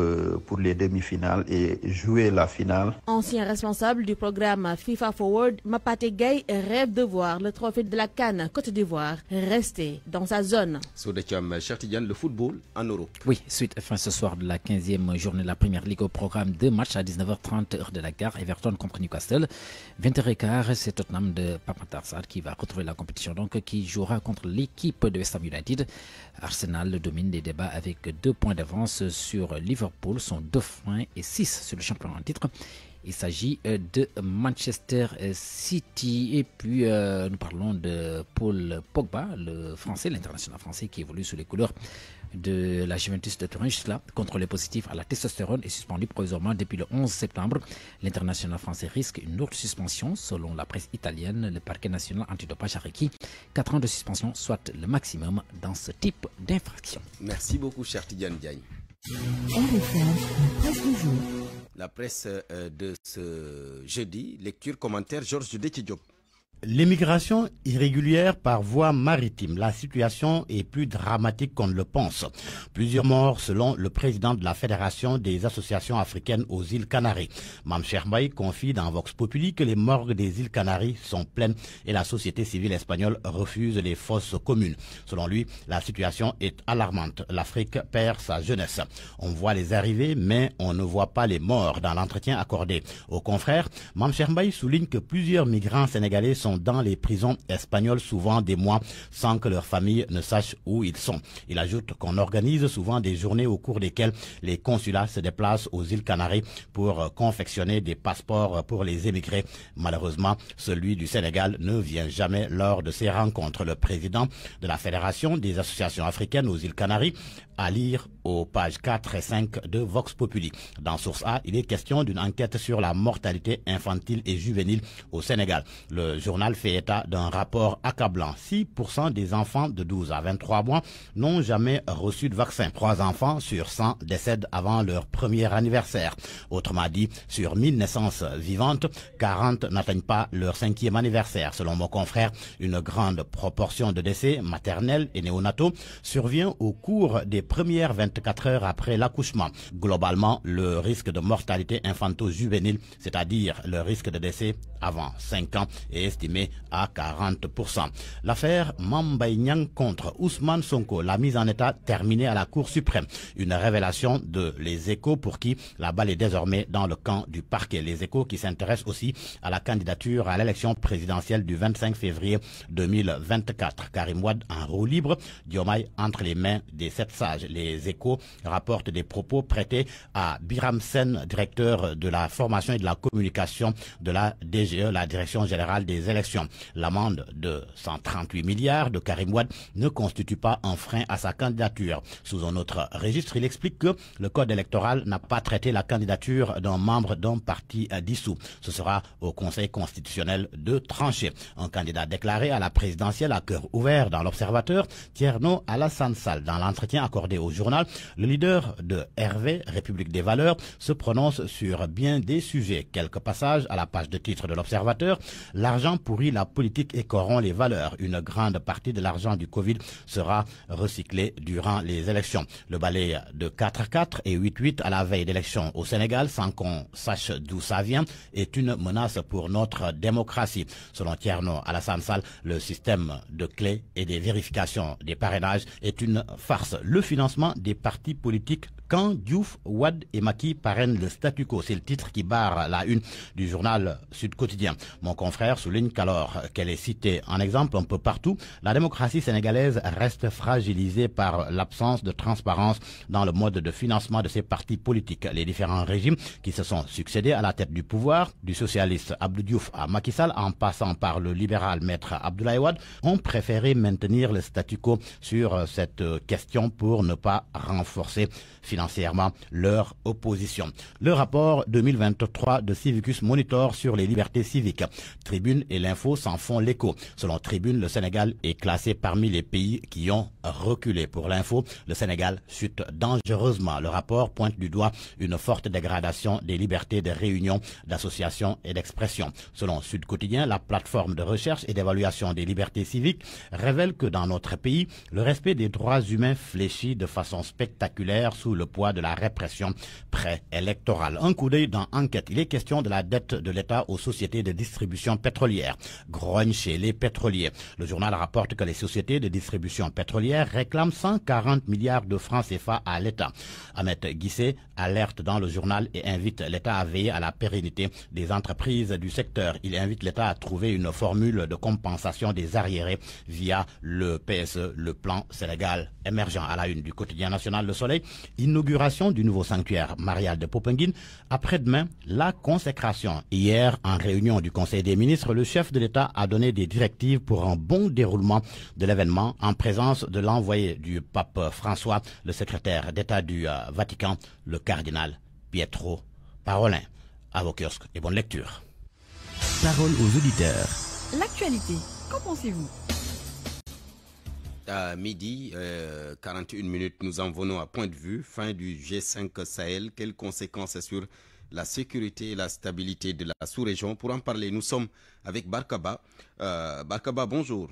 pour les demi-finales et jouer la finale. Ancien responsable du programme FIFA Forward, Mapate Gueye rêve de voir le trophée de la CAN Côte d'Ivoire rester dans sa zone. Le football en Europe. Oui, suite fin ce soir de la 15e journée de la Première Ligue au programme 2 matchs à 19h30 heure de la gare. Everton contre Newcastle. 20h15, c'est Tottenham de Pape Matar Sarr qui va retrouver la compétition, donc qui jouera contre l'équipe de West Ham United. Arsenal domine les débats avec 2 points d'avance sur Liverpool, sont 2 points et 6 sur le champion en titre. Il s'agit de Manchester City. Et puis nous parlons de Paul Pogba, le français, l'international français qui évolue sous les couleurs de la Juventus de Turin. Juste là, contrôlé positif à la testostérone et suspendu provisoirement depuis le 11 septembre. L'international français risque une autre suspension. Selon la presse italienne, le parquet national antidopage a requis 4 ans de suspension, soit le maximum dans ce type d'infraction. Merci beaucoup, cher Tidiane Diagne. La presse de ce jeudi, lecture, commentaire, Georges Déthié-Diop. L'immigration irrégulière par voie maritime. La situation est plus dramatique qu'on ne le pense. Plusieurs morts selon le président de la Fédération des associations africaines aux îles Canaries. Mam Chermbaï confie dans Vox Populi que les morgues des îles Canaries sont pleines et la société civile espagnole refuse les fosses communes. Selon lui, la situation est alarmante. L'Afrique perd sa jeunesse. On voit les arrivées, mais on ne voit pas les morts dans l'entretien accordé aux confrères. Mam Chermbaï souligne que plusieurs migrants sénégalais sont dans les prisons espagnoles souvent des mois sans que leur famille ne sache où ils sont. Il ajoute qu'on organise souvent des journées au cours desquelles les consulats se déplacent aux îles Canaries pour confectionner des passeports pour les émigrés. Malheureusement, celui du Sénégal ne vient jamais lors de ces rencontres. Le président de la Fédération des associations africaines aux îles Canaries, à lire aux pages 4 et 5 de Vox Populi. Dans Source A, il est question d'une enquête sur la mortalité infantile et juvénile au Sénégal. Le journal fait état d'un rapport accablant. 6% des enfants de 12 à 23 mois n'ont jamais reçu de vaccin. 3 enfants sur 100 décèdent avant leur premier anniversaire. Autrement dit, sur 1000 naissances vivantes, 40 n'atteignent pas leur 5e anniversaire. Selon mon confrère, une grande proportion de décès maternels et néonataux survient au cours des premières 24 heures après l'accouchement. Globalement, le risque de mortalité infanto-juvénile, c'est-à-dire le risque de décès avant 5 ans, est estimé à 40%. L'affaire Mbaye Niang contre Ousmane Sonko, la mise en état terminée à la Cour suprême. Une révélation de Les Échos pour qui la balle est désormais dans le camp du parquet. Les Échos qui s'intéressent aussi à la candidature à l'élection présidentielle du 25 février 2024. Karim Wade en roue libre, Diomaye entre les mains des 7 sages. Les Échos rapportent des propos prêtés à Biram Sen, directeur de la formation et de la communication de la DGE, la Direction générale des élections. L'amende de 138 milliards de Karim Wade ne constitue pas un frein à sa candidature. Sous un autre registre, il explique que le code électoral n'a pas traité la candidature d'un membre d'un parti dissous. Ce sera au Conseil constitutionnel de trancher. Un candidat déclaré à la présidentielle à cœur ouvert dans l'Observateur, Thierno Alassane Sall. Dans l'entretien accordé au journal, le leader de RV, République des Valeurs, se prononce sur bien des sujets. Quelques passages à la page de titre de l'Observateur. L'argent pourrit la politique et corrompt les valeurs. Une grande partie de l'argent du Covid sera recyclé durant les élections. Le balai de 4-4 et 8-8 à la veille d'élections au Sénégal, sans qu'on sache d'où ça vient, est une menace pour notre démocratie. Selon Thierno Alassane Sall, le système de clés et des vérifications des parrainages est une farce. Le financement des partis politiques quand Diouf, Wade et Macky parrainent le statu quo. C'est le titre qui barre la une du journal Sud Quotidien. Mon confrère souligne qu'alors qu'elle est citée en exemple un peu partout, la démocratie sénégalaise reste fragilisée par l'absence de transparence dans le mode de financement de ces partis politiques. Les différents régimes qui se sont succédés à la tête du pouvoir, du socialiste Abdou Diouf à Macky Sall, en passant par le libéral maître Abdoulaye Wade, ont préféré maintenir le statu quo sur cette question pour ne pas renforcer financièrement leur opposition. Le rapport 2023 de Civicus Monitor sur les libertés civiques. Tribune et l'Info s'en font l'écho. Selon Tribune, le Sénégal est classé parmi les pays qui ont reculé. Pour l'Info, le Sénégal chute dangereusement. Le rapport pointe du doigt une forte dégradation des libertés de réunion, d'association et d'expression. Selon Sud Quotidien, la plateforme de recherche et d'évaluation des libertés civiques révèle que dans notre pays, le respect des droits humains fléchit de façon spectaculaire sous le poids de la répression préélectorale. Un coup d'œil dans Enquête. Il est question de la dette de l'État aux sociétés de distribution pétrolière. Grogne chez les pétroliers. Le journal rapporte que les sociétés de distribution pétrolière réclament 140 milliards de francs CFA à l'État. Ahmed Guissé alerte dans le journal et invite l'État à veiller à la pérennité des entreprises du secteur. Il invite l'État à trouver une formule de compensation des arriérés via le PSE, le plan Sénégal émergent. À la une du quotidien national Le Soleil, inauguration du nouveau sanctuaire marial de Popenguine. Après-demain, la consécration. Hier, en réunion du Conseil des ministres, le chef de l'État a donné des directives pour un bon déroulement de l'événement en présence de l'envoyé du pape François, le secrétaire d'État du Vatican, le cardinal Pietro Parolin. À vos kiosques et bonne lecture. Parole aux auditeurs. L'actualité, qu'en pensez-vous? À midi, 41 minutes, nous en venons à Point de Vue, fin du G5 Sahel. Quelles conséquences sur la sécurité et la stabilité de la sous-région? Pour en parler, nous sommes avec Barkaba. Barkaba, bonjour.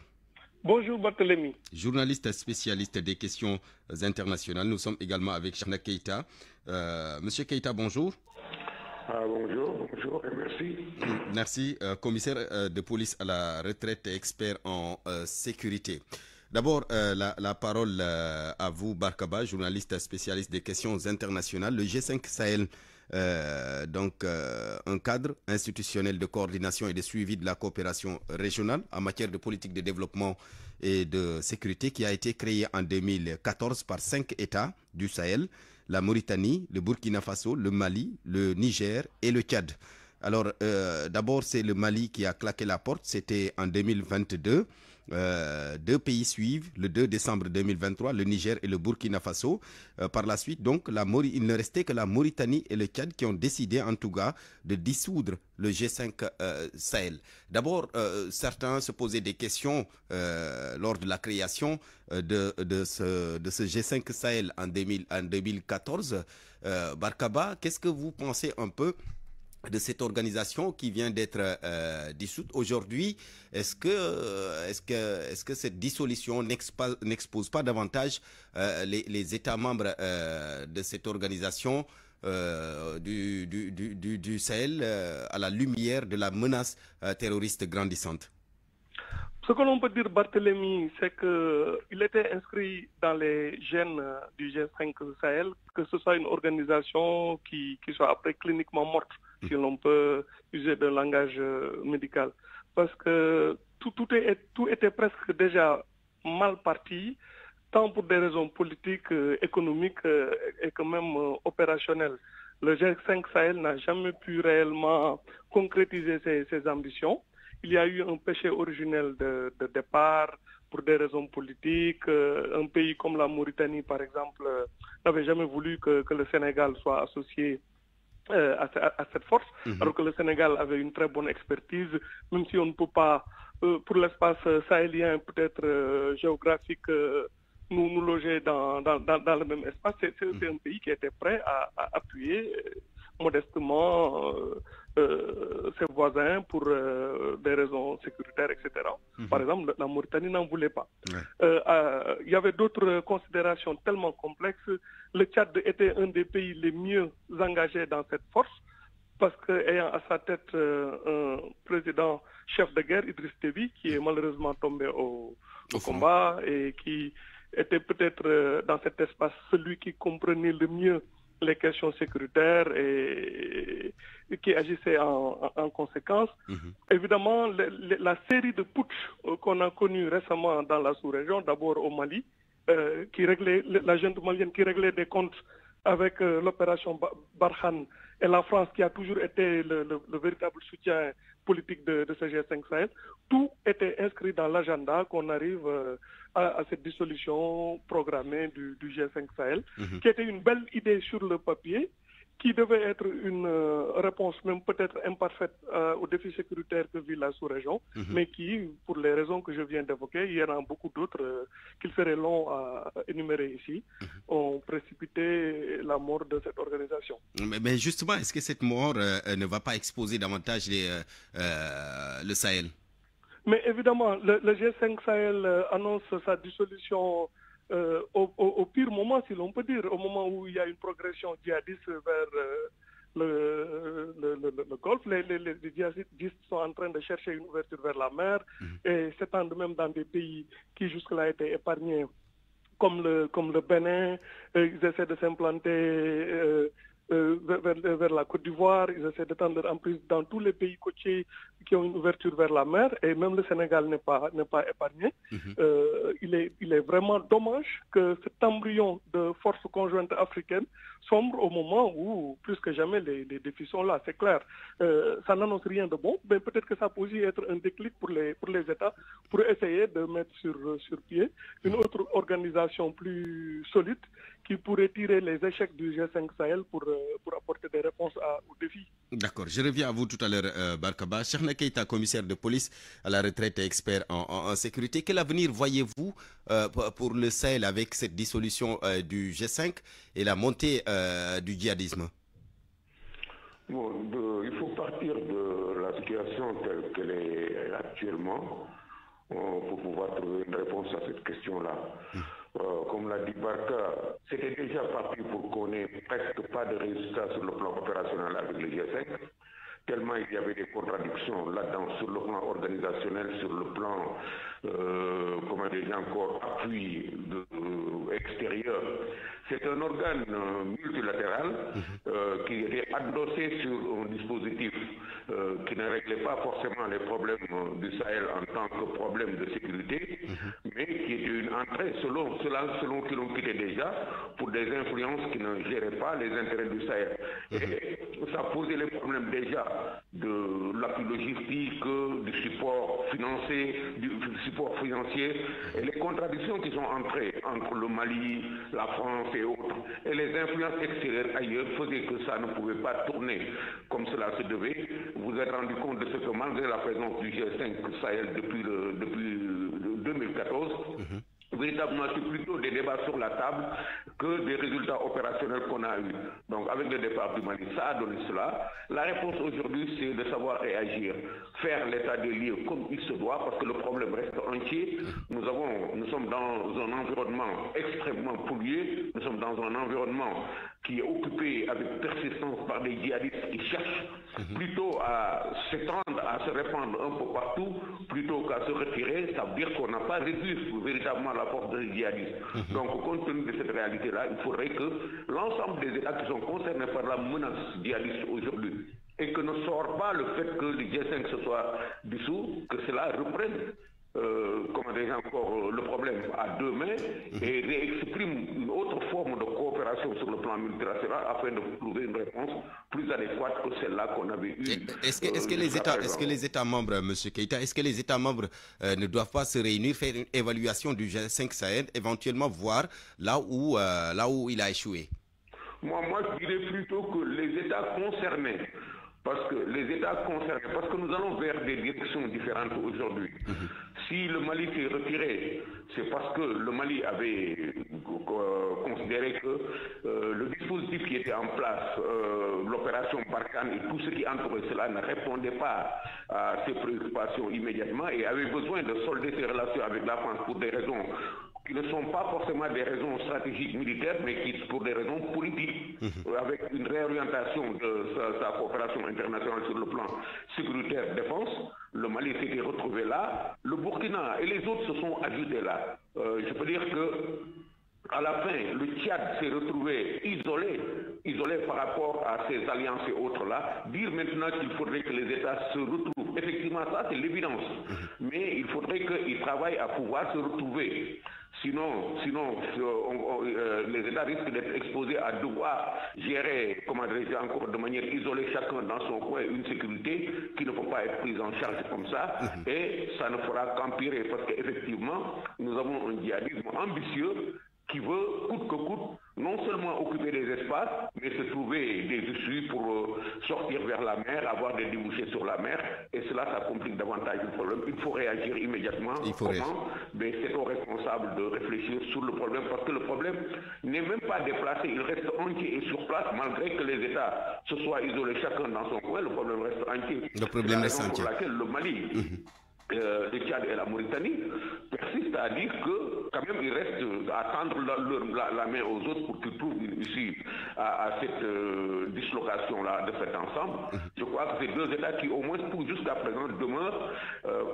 Bonjour Barthélémy. Journaliste spécialiste des questions internationales. Nous sommes également avec Chana Keita. Monsieur Keita, bonjour. Bonjour et merci. Merci, commissaire de police à la retraite et expert en sécurité. D'abord, la parole à vous, Barkaba, journaliste spécialiste des questions internationales. Le G5 Sahel, un cadre institutionnel de coordination et de suivi de la coopération régionale en matière de politique de développement et de sécurité qui a été créé en 2014 par 5 États du Sahel, la Mauritanie, le Burkina Faso, le Mali, le Niger et le Tchad. Alors, d'abord, c'est le Mali qui a claqué la porte, c'était en 2022. 2 pays suivent le 2 décembre 2023, le Niger et le Burkina Faso. Par la suite, donc, il ne restait que la Mauritanie et le Tchad qui ont décidé, en tout cas, de dissoudre le G5 Sahel. D'abord, certains se posaient des questions lors de la création de ce G5 Sahel en 2014. Barkaba, qu'est-ce que vous pensez un peu de cette organisation qui vient d'être dissoute aujourd'hui? Est-ce que cette dissolution n'expose pas davantage les États membres de cette organisation du Sahel à la lumière de la menace terroriste grandissante? Ce que l'on peut dire, Barthélémy, c'est qu'il était inscrit dans les gènes du G5 Sahel, que ce soit une organisation qui soit après cliniquement morte, si l'on peut user de langage médical. Parce que tout était presque déjà mal parti, tant pour des raisons politiques, économiques et quand même opérationnelles. Le G5 Sahel n'a jamais pu réellement concrétiser ses ambitions. Il y a eu un péché originel de départ pour des raisons politiques. Un pays comme la Mauritanie, par exemple, n'avait jamais voulu que le Sénégal soit associé à cette force, alors que le Sénégal avait une très bonne expertise, même si on ne peut pas, pour l'espace sahélien, peut-être géographique, nous loger dans le même espace. C'est un pays qui était prêt à appuyer modestement ses voisins pour des raisons sécuritaires, etc. Par exemple, la Mauritanie n'en voulait pas. Il y avait d'autres considérations tellement complexes. Le Tchad était un des pays les mieux engagés dans cette force, parce qu'ayant à sa tête un président chef de guerre, Idriss Déby, qui est malheureusement tombé au combat et qui était peut-être dans cet espace celui qui comprenait le mieux les questions sécuritaires et qui agissait en conséquence. Évidemment, la série de putsch qu'on a connue récemment dans la sous-région, d'abord au Mali, la junte malienne qui réglait des comptes avec l'opération Barkhane, et la France qui a toujours été le véritable soutien politique de ce G5 Sahel, tout était inscrit dans l'agenda qu'on arrive à cette dissolution programmée du G5 Sahel, qui était une belle idée sur le papier, qui devait être une réponse même peut-être imparfaite aux défis sécuritaires que vit la sous-région, mais qui, pour les raisons que je viens d'évoquer, il y en a beaucoup d'autres qu'il serait long à énumérer ici, ont précipité la mort de cette organisation. Mais justement, est-ce que cette mort ne va pas exposer davantage le Sahel? Mais évidemment, le G5 Sahel annonce sa dissolution au pire moment, si l'on peut dire, au moment où il y a une progression djihadiste vers le Golfe. Les djihadistes sont en train de chercher une ouverture vers la mer et s'étendent même dans des pays qui jusque-là étaient épargnés, comme le Bénin. Ils essaient de s'implanter vers la Côte d'Ivoire, ils essaient d'étendre en prise dans tous les pays côtiers qui ont une ouverture vers la mer, et même le Sénégal n'est pas épargné. Il est vraiment dommage que cet embryon de force conjointe africaine sombre au moment où, plus que jamais, les défis sont là, c'est clair. Ça n'annonce rien de bon, mais peut-être que ça peut aussi être un déclic pour les États pour essayer de mettre sur pied une autre organisation plus solide qui pourrait tirer les échecs du G5 Sahel pour apporter des réponses aux défis. D'accord, je reviens à vous tout à l'heure, Barkaba. Cheikhna Keita, commissaire de police à la retraite et expert en sécurité. Quel avenir voyez-vous pour le Sahel avec cette dissolution du G5 et la montée du djihadisme? Il faut partir de la situation telle qu'elle est actuellement pour pouvoir trouver une réponse à cette question-là. Comme l'a dit Barka, c'était déjà parti pour qu'on n'ait presque pas de résultats sur le plan opérationnel avec le G5, tellement il y avait des contradictions là-dedans sur le plan organisationnel, sur le plan, appui extérieur. C'est un organe multilatéral qui était adossé sur un dispositif qui ne réglait pas forcément les problèmes du Sahel en tant que problème de sécurité, mais qui était une entrée selon qui l'on quittait déjà pour des influences qui ne géraient pas les intérêts du Sahel. Et ça posait les problèmes déjà de l'appui logistique, du support financier et les contradictions qui sont entrées entre le Mali, la France et autres. Et les influences extérieures ailleurs faisaient que ça ne pouvait pas tourner comme cela se devait. Vous vous êtes rendu compte de ce que malgré la présence du G5 Sahel depuis 2014, véritablement, c'est plutôt des débats sur la table que des résultats opérationnels qu'on a eus. Donc, avec le départ du Mali, ça a donné cela. La réponse aujourd'hui, c'est de savoir réagir, faire l'état des lieux comme il se doit, parce que le problème reste entier. Nous sommes dans un environnement extrêmement pollué, nous sommes dans un environnement qui est occupé avec persistance par des djihadistes qui cherchent plutôt à s'étendre, à se répandre un peu partout, plutôt qu'à se retirer. Ça veut dire qu'on n'a pas réduit véritablement la force des djihadistes. Donc, compte tenu de cette réalité-là, il faudrait que l'ensemble des États qui sont concernés par la menace djihadiste aujourd'hui, et que ne sort pas le fait que le G5 se soit dissous, que cela reprenne le problème à deux mains et réexprime une autre forme de coopération sur le plan multilatéral afin de trouver une réponse plus adéquate que celle-là qu'on avait eue. Est-ce que les États membres, M. Keita, est-ce que les États membres ne doivent pas se réunir, faire une évaluation du G5 Sahel, éventuellement voir là où il a échoué? Moi, je dirais plutôt que les États concernés, parce que nous allons vers des directions différentes aujourd'hui. Si le Mali s'est retiré, c'est parce que le Mali avait considéré que le dispositif qui était en place, l'opération Barkhane et tout ce qui entourait cela ne répondait pas à ses préoccupations immédiatement et avait besoin de solder ses relations avec la France pour des raisons qui ne sont pas forcément des raisons stratégiques militaires, mais qui pour des raisons politiques, avec une réorientation de sa coopération internationale sur le plan sécuritaire défense. Le Mali s'était retrouvé là, le Burkina et les autres se sont ajoutés là. Je peux dire que à la fin, le Tchad s'est retrouvé isolé par rapport à ces alliances et autres-là. Dire maintenant qu'il faudrait que les États se retrouvent, effectivement, ça c'est l'évidence. Mais il faudrait qu'ils travaillent à pouvoir se retrouver. Sinon les États risquent d'être exposés à devoir gérer, comment dirais-je encore, de manière isolée, chacun dans son coin, une sécurité qui ne peut pas être prise en charge comme ça. Et ça ne fera qu'empirer parce qu'effectivement, nous avons un djihadisme ambitieux qui veut, coûte que coûte, non seulement occuper des espaces, mais se trouver des issues pour sortir vers la mer, avoir des débouchés sur la mer, et cela, ça complique davantage le problème. Il faut réagir immédiatement. Comment? Mais c'est aux responsables de réfléchir sur le problème, parce que le problème n'est même pas déplacé, il reste entier et sur place, malgré que les États se soient isolés chacun dans son coin, le problème reste entier. Le problème reste entier. Pour laquelle le Mali... le Tchad et la Mauritanie persistent à dire que quand même il reste à tendre la main aux autres pour qu'ils trouvent une issue à cette dislocation-là de cet ensemble. Je crois que c'est deux États qui au moins jusqu'à présent demeurent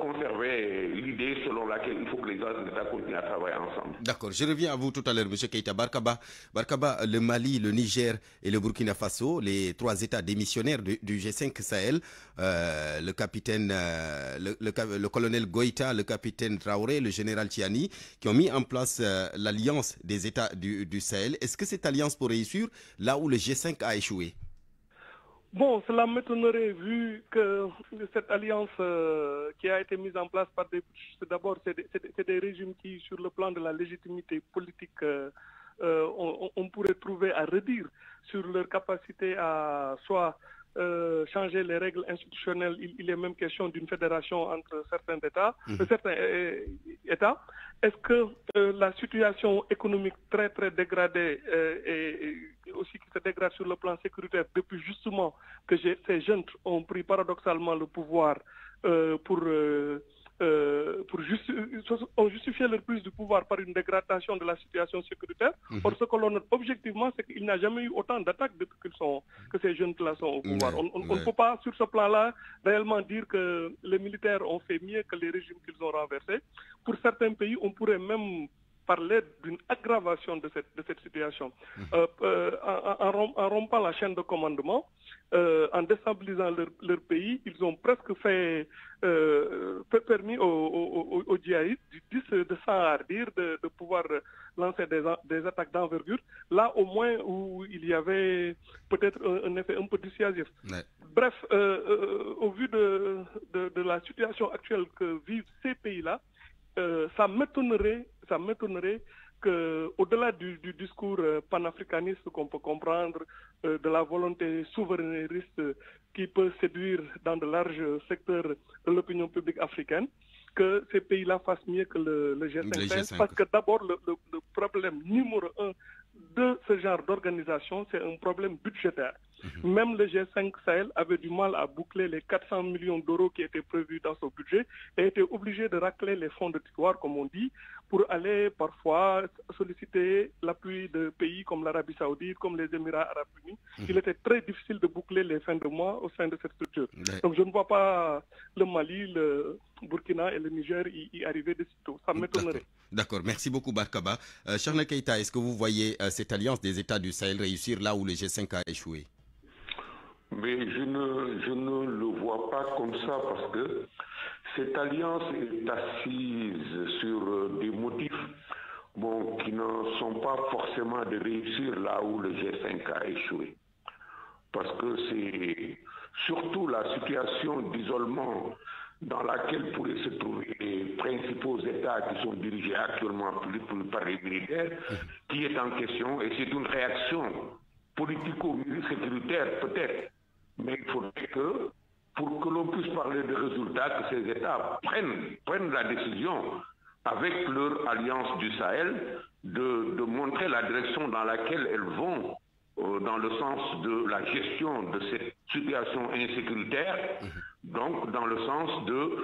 conserver l'idée selon laquelle il faut que les États continuent à travailler ensemble. D'accord, je reviens à vous tout à l'heure, M. Keïta. Barkaba, le Mali, le Niger et le Burkina Faso, les trois États démissionnaires du G5 Sahel, le capitaine, le colonel Goïta, le capitaine Traoré, le général Tiani, qui ont mis en place l'alliance des États du Sahel. Est-ce que cette alliance pourrait réussir là où le G5 a échoué? Bon, cela m'étonnerait vu que cette alliance qui a été mise en place par d'abord, c'est des régimes qui, sur le plan de la légitimité politique, on pourrait trouver à redire sur leur capacité à soit changer les règles institutionnelles. Il est même question d'une fédération entre certains États. Est-ce que la situation économique très très dégradée et aussi qui se dégrade sur le plan sécuritaire depuis justement que ces jeunes ont pris paradoxalement le pouvoir ont justifié leur prise du pouvoir par une dégradation de la situation sécuritaire. Or, ce que l'on note objectivement, c'est qu'il n'y a jamais eu autant d'attaques depuis que ces jeunes-là sont au pouvoir. On ne peut pas, sur ce plan-là, réellement dire que les militaires ont fait mieux que les régimes qu'ils ont renversés. Pour certains pays, on pourrait même parler d'une aggravation de cette situation. En rompant la chaîne de commandement, en déstabilisant leur pays, ils ont presque permis aux djihadistes de s'enhardir, de pouvoir lancer des attaques d'envergure, là au moins où il y avait peut-être un effet un peu dissuasif. Bref, au vu de la situation actuelle que vivent ces pays-là, ça m'étonnerait qu'au-delà du discours panafricaniste qu'on peut comprendre, de la volonté souverainiste qui peut séduire dans de larges secteurs de l'opinion publique africaine, que ces pays-là fassent mieux que le G5. Parce que d'abord, le problème numéro un de ce genre d'organisation, c'est un problème budgétaire. Même le G5 Sahel avait du mal à boucler les 400 millions d'euros qui étaient prévus dans son budget et était obligé de racler les fonds de tiroir, comme on dit, pour aller parfois solliciter l'appui de pays comme l'Arabie Saoudite, comme les Émirats Arabes Unis. Il était très difficile de boucler les fins de mois au sein de cette structure. Donc je ne vois pas le Mali, le Burkina et le Niger y arriver de sitôt. Ça m'étonnerait. D'accord, merci beaucoup Barkaba. Charles Keïta, est-ce que vous voyez cette alliance des États du Sahel réussir là où le G5 a échoué? Mais je ne le vois pas comme ça parce que cette alliance est assise sur des motifs qui ne sont pas forcément de réussir là où le G5 a échoué. Parce que c'est surtout la situation d'isolement dans laquelle pourraient se trouver les principaux États qui sont dirigés actuellement par les militaires qui est en question, et c'est une réaction politico-sécuritaire peut-être. Mais il faudrait que, pour que l'on puisse parler de résultats, que ces États prennent la décision avec leur alliance du Sahel de montrer la direction dans laquelle elles vont, dans le sens de la gestion de cette situation insécuritaire, donc dans le sens de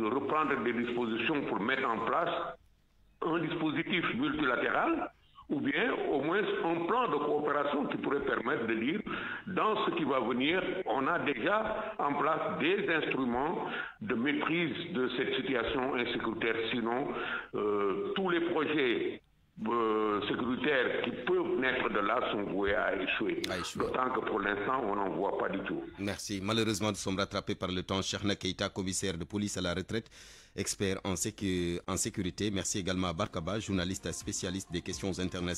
reprendre des dispositions pour mettre en place un dispositif multilatéral, ou bien au moins un plan de coopération qui pourrait permettre de dire, dans ce qui va venir, on a déjà en place des instruments de maîtrise de cette situation insécuritaire. Sinon, tous les projets sécuritaires qui peuvent naître de là sont voués à échouer. D'autant que pour l'instant, on n'en voit pas du tout. Merci. Malheureusement, nous sommes rattrapés par le temps. Cheikhna Keita, commissaire de police à la retraite, expert en sécurité. Merci également à Barkaba, journaliste spécialiste des questions internationales.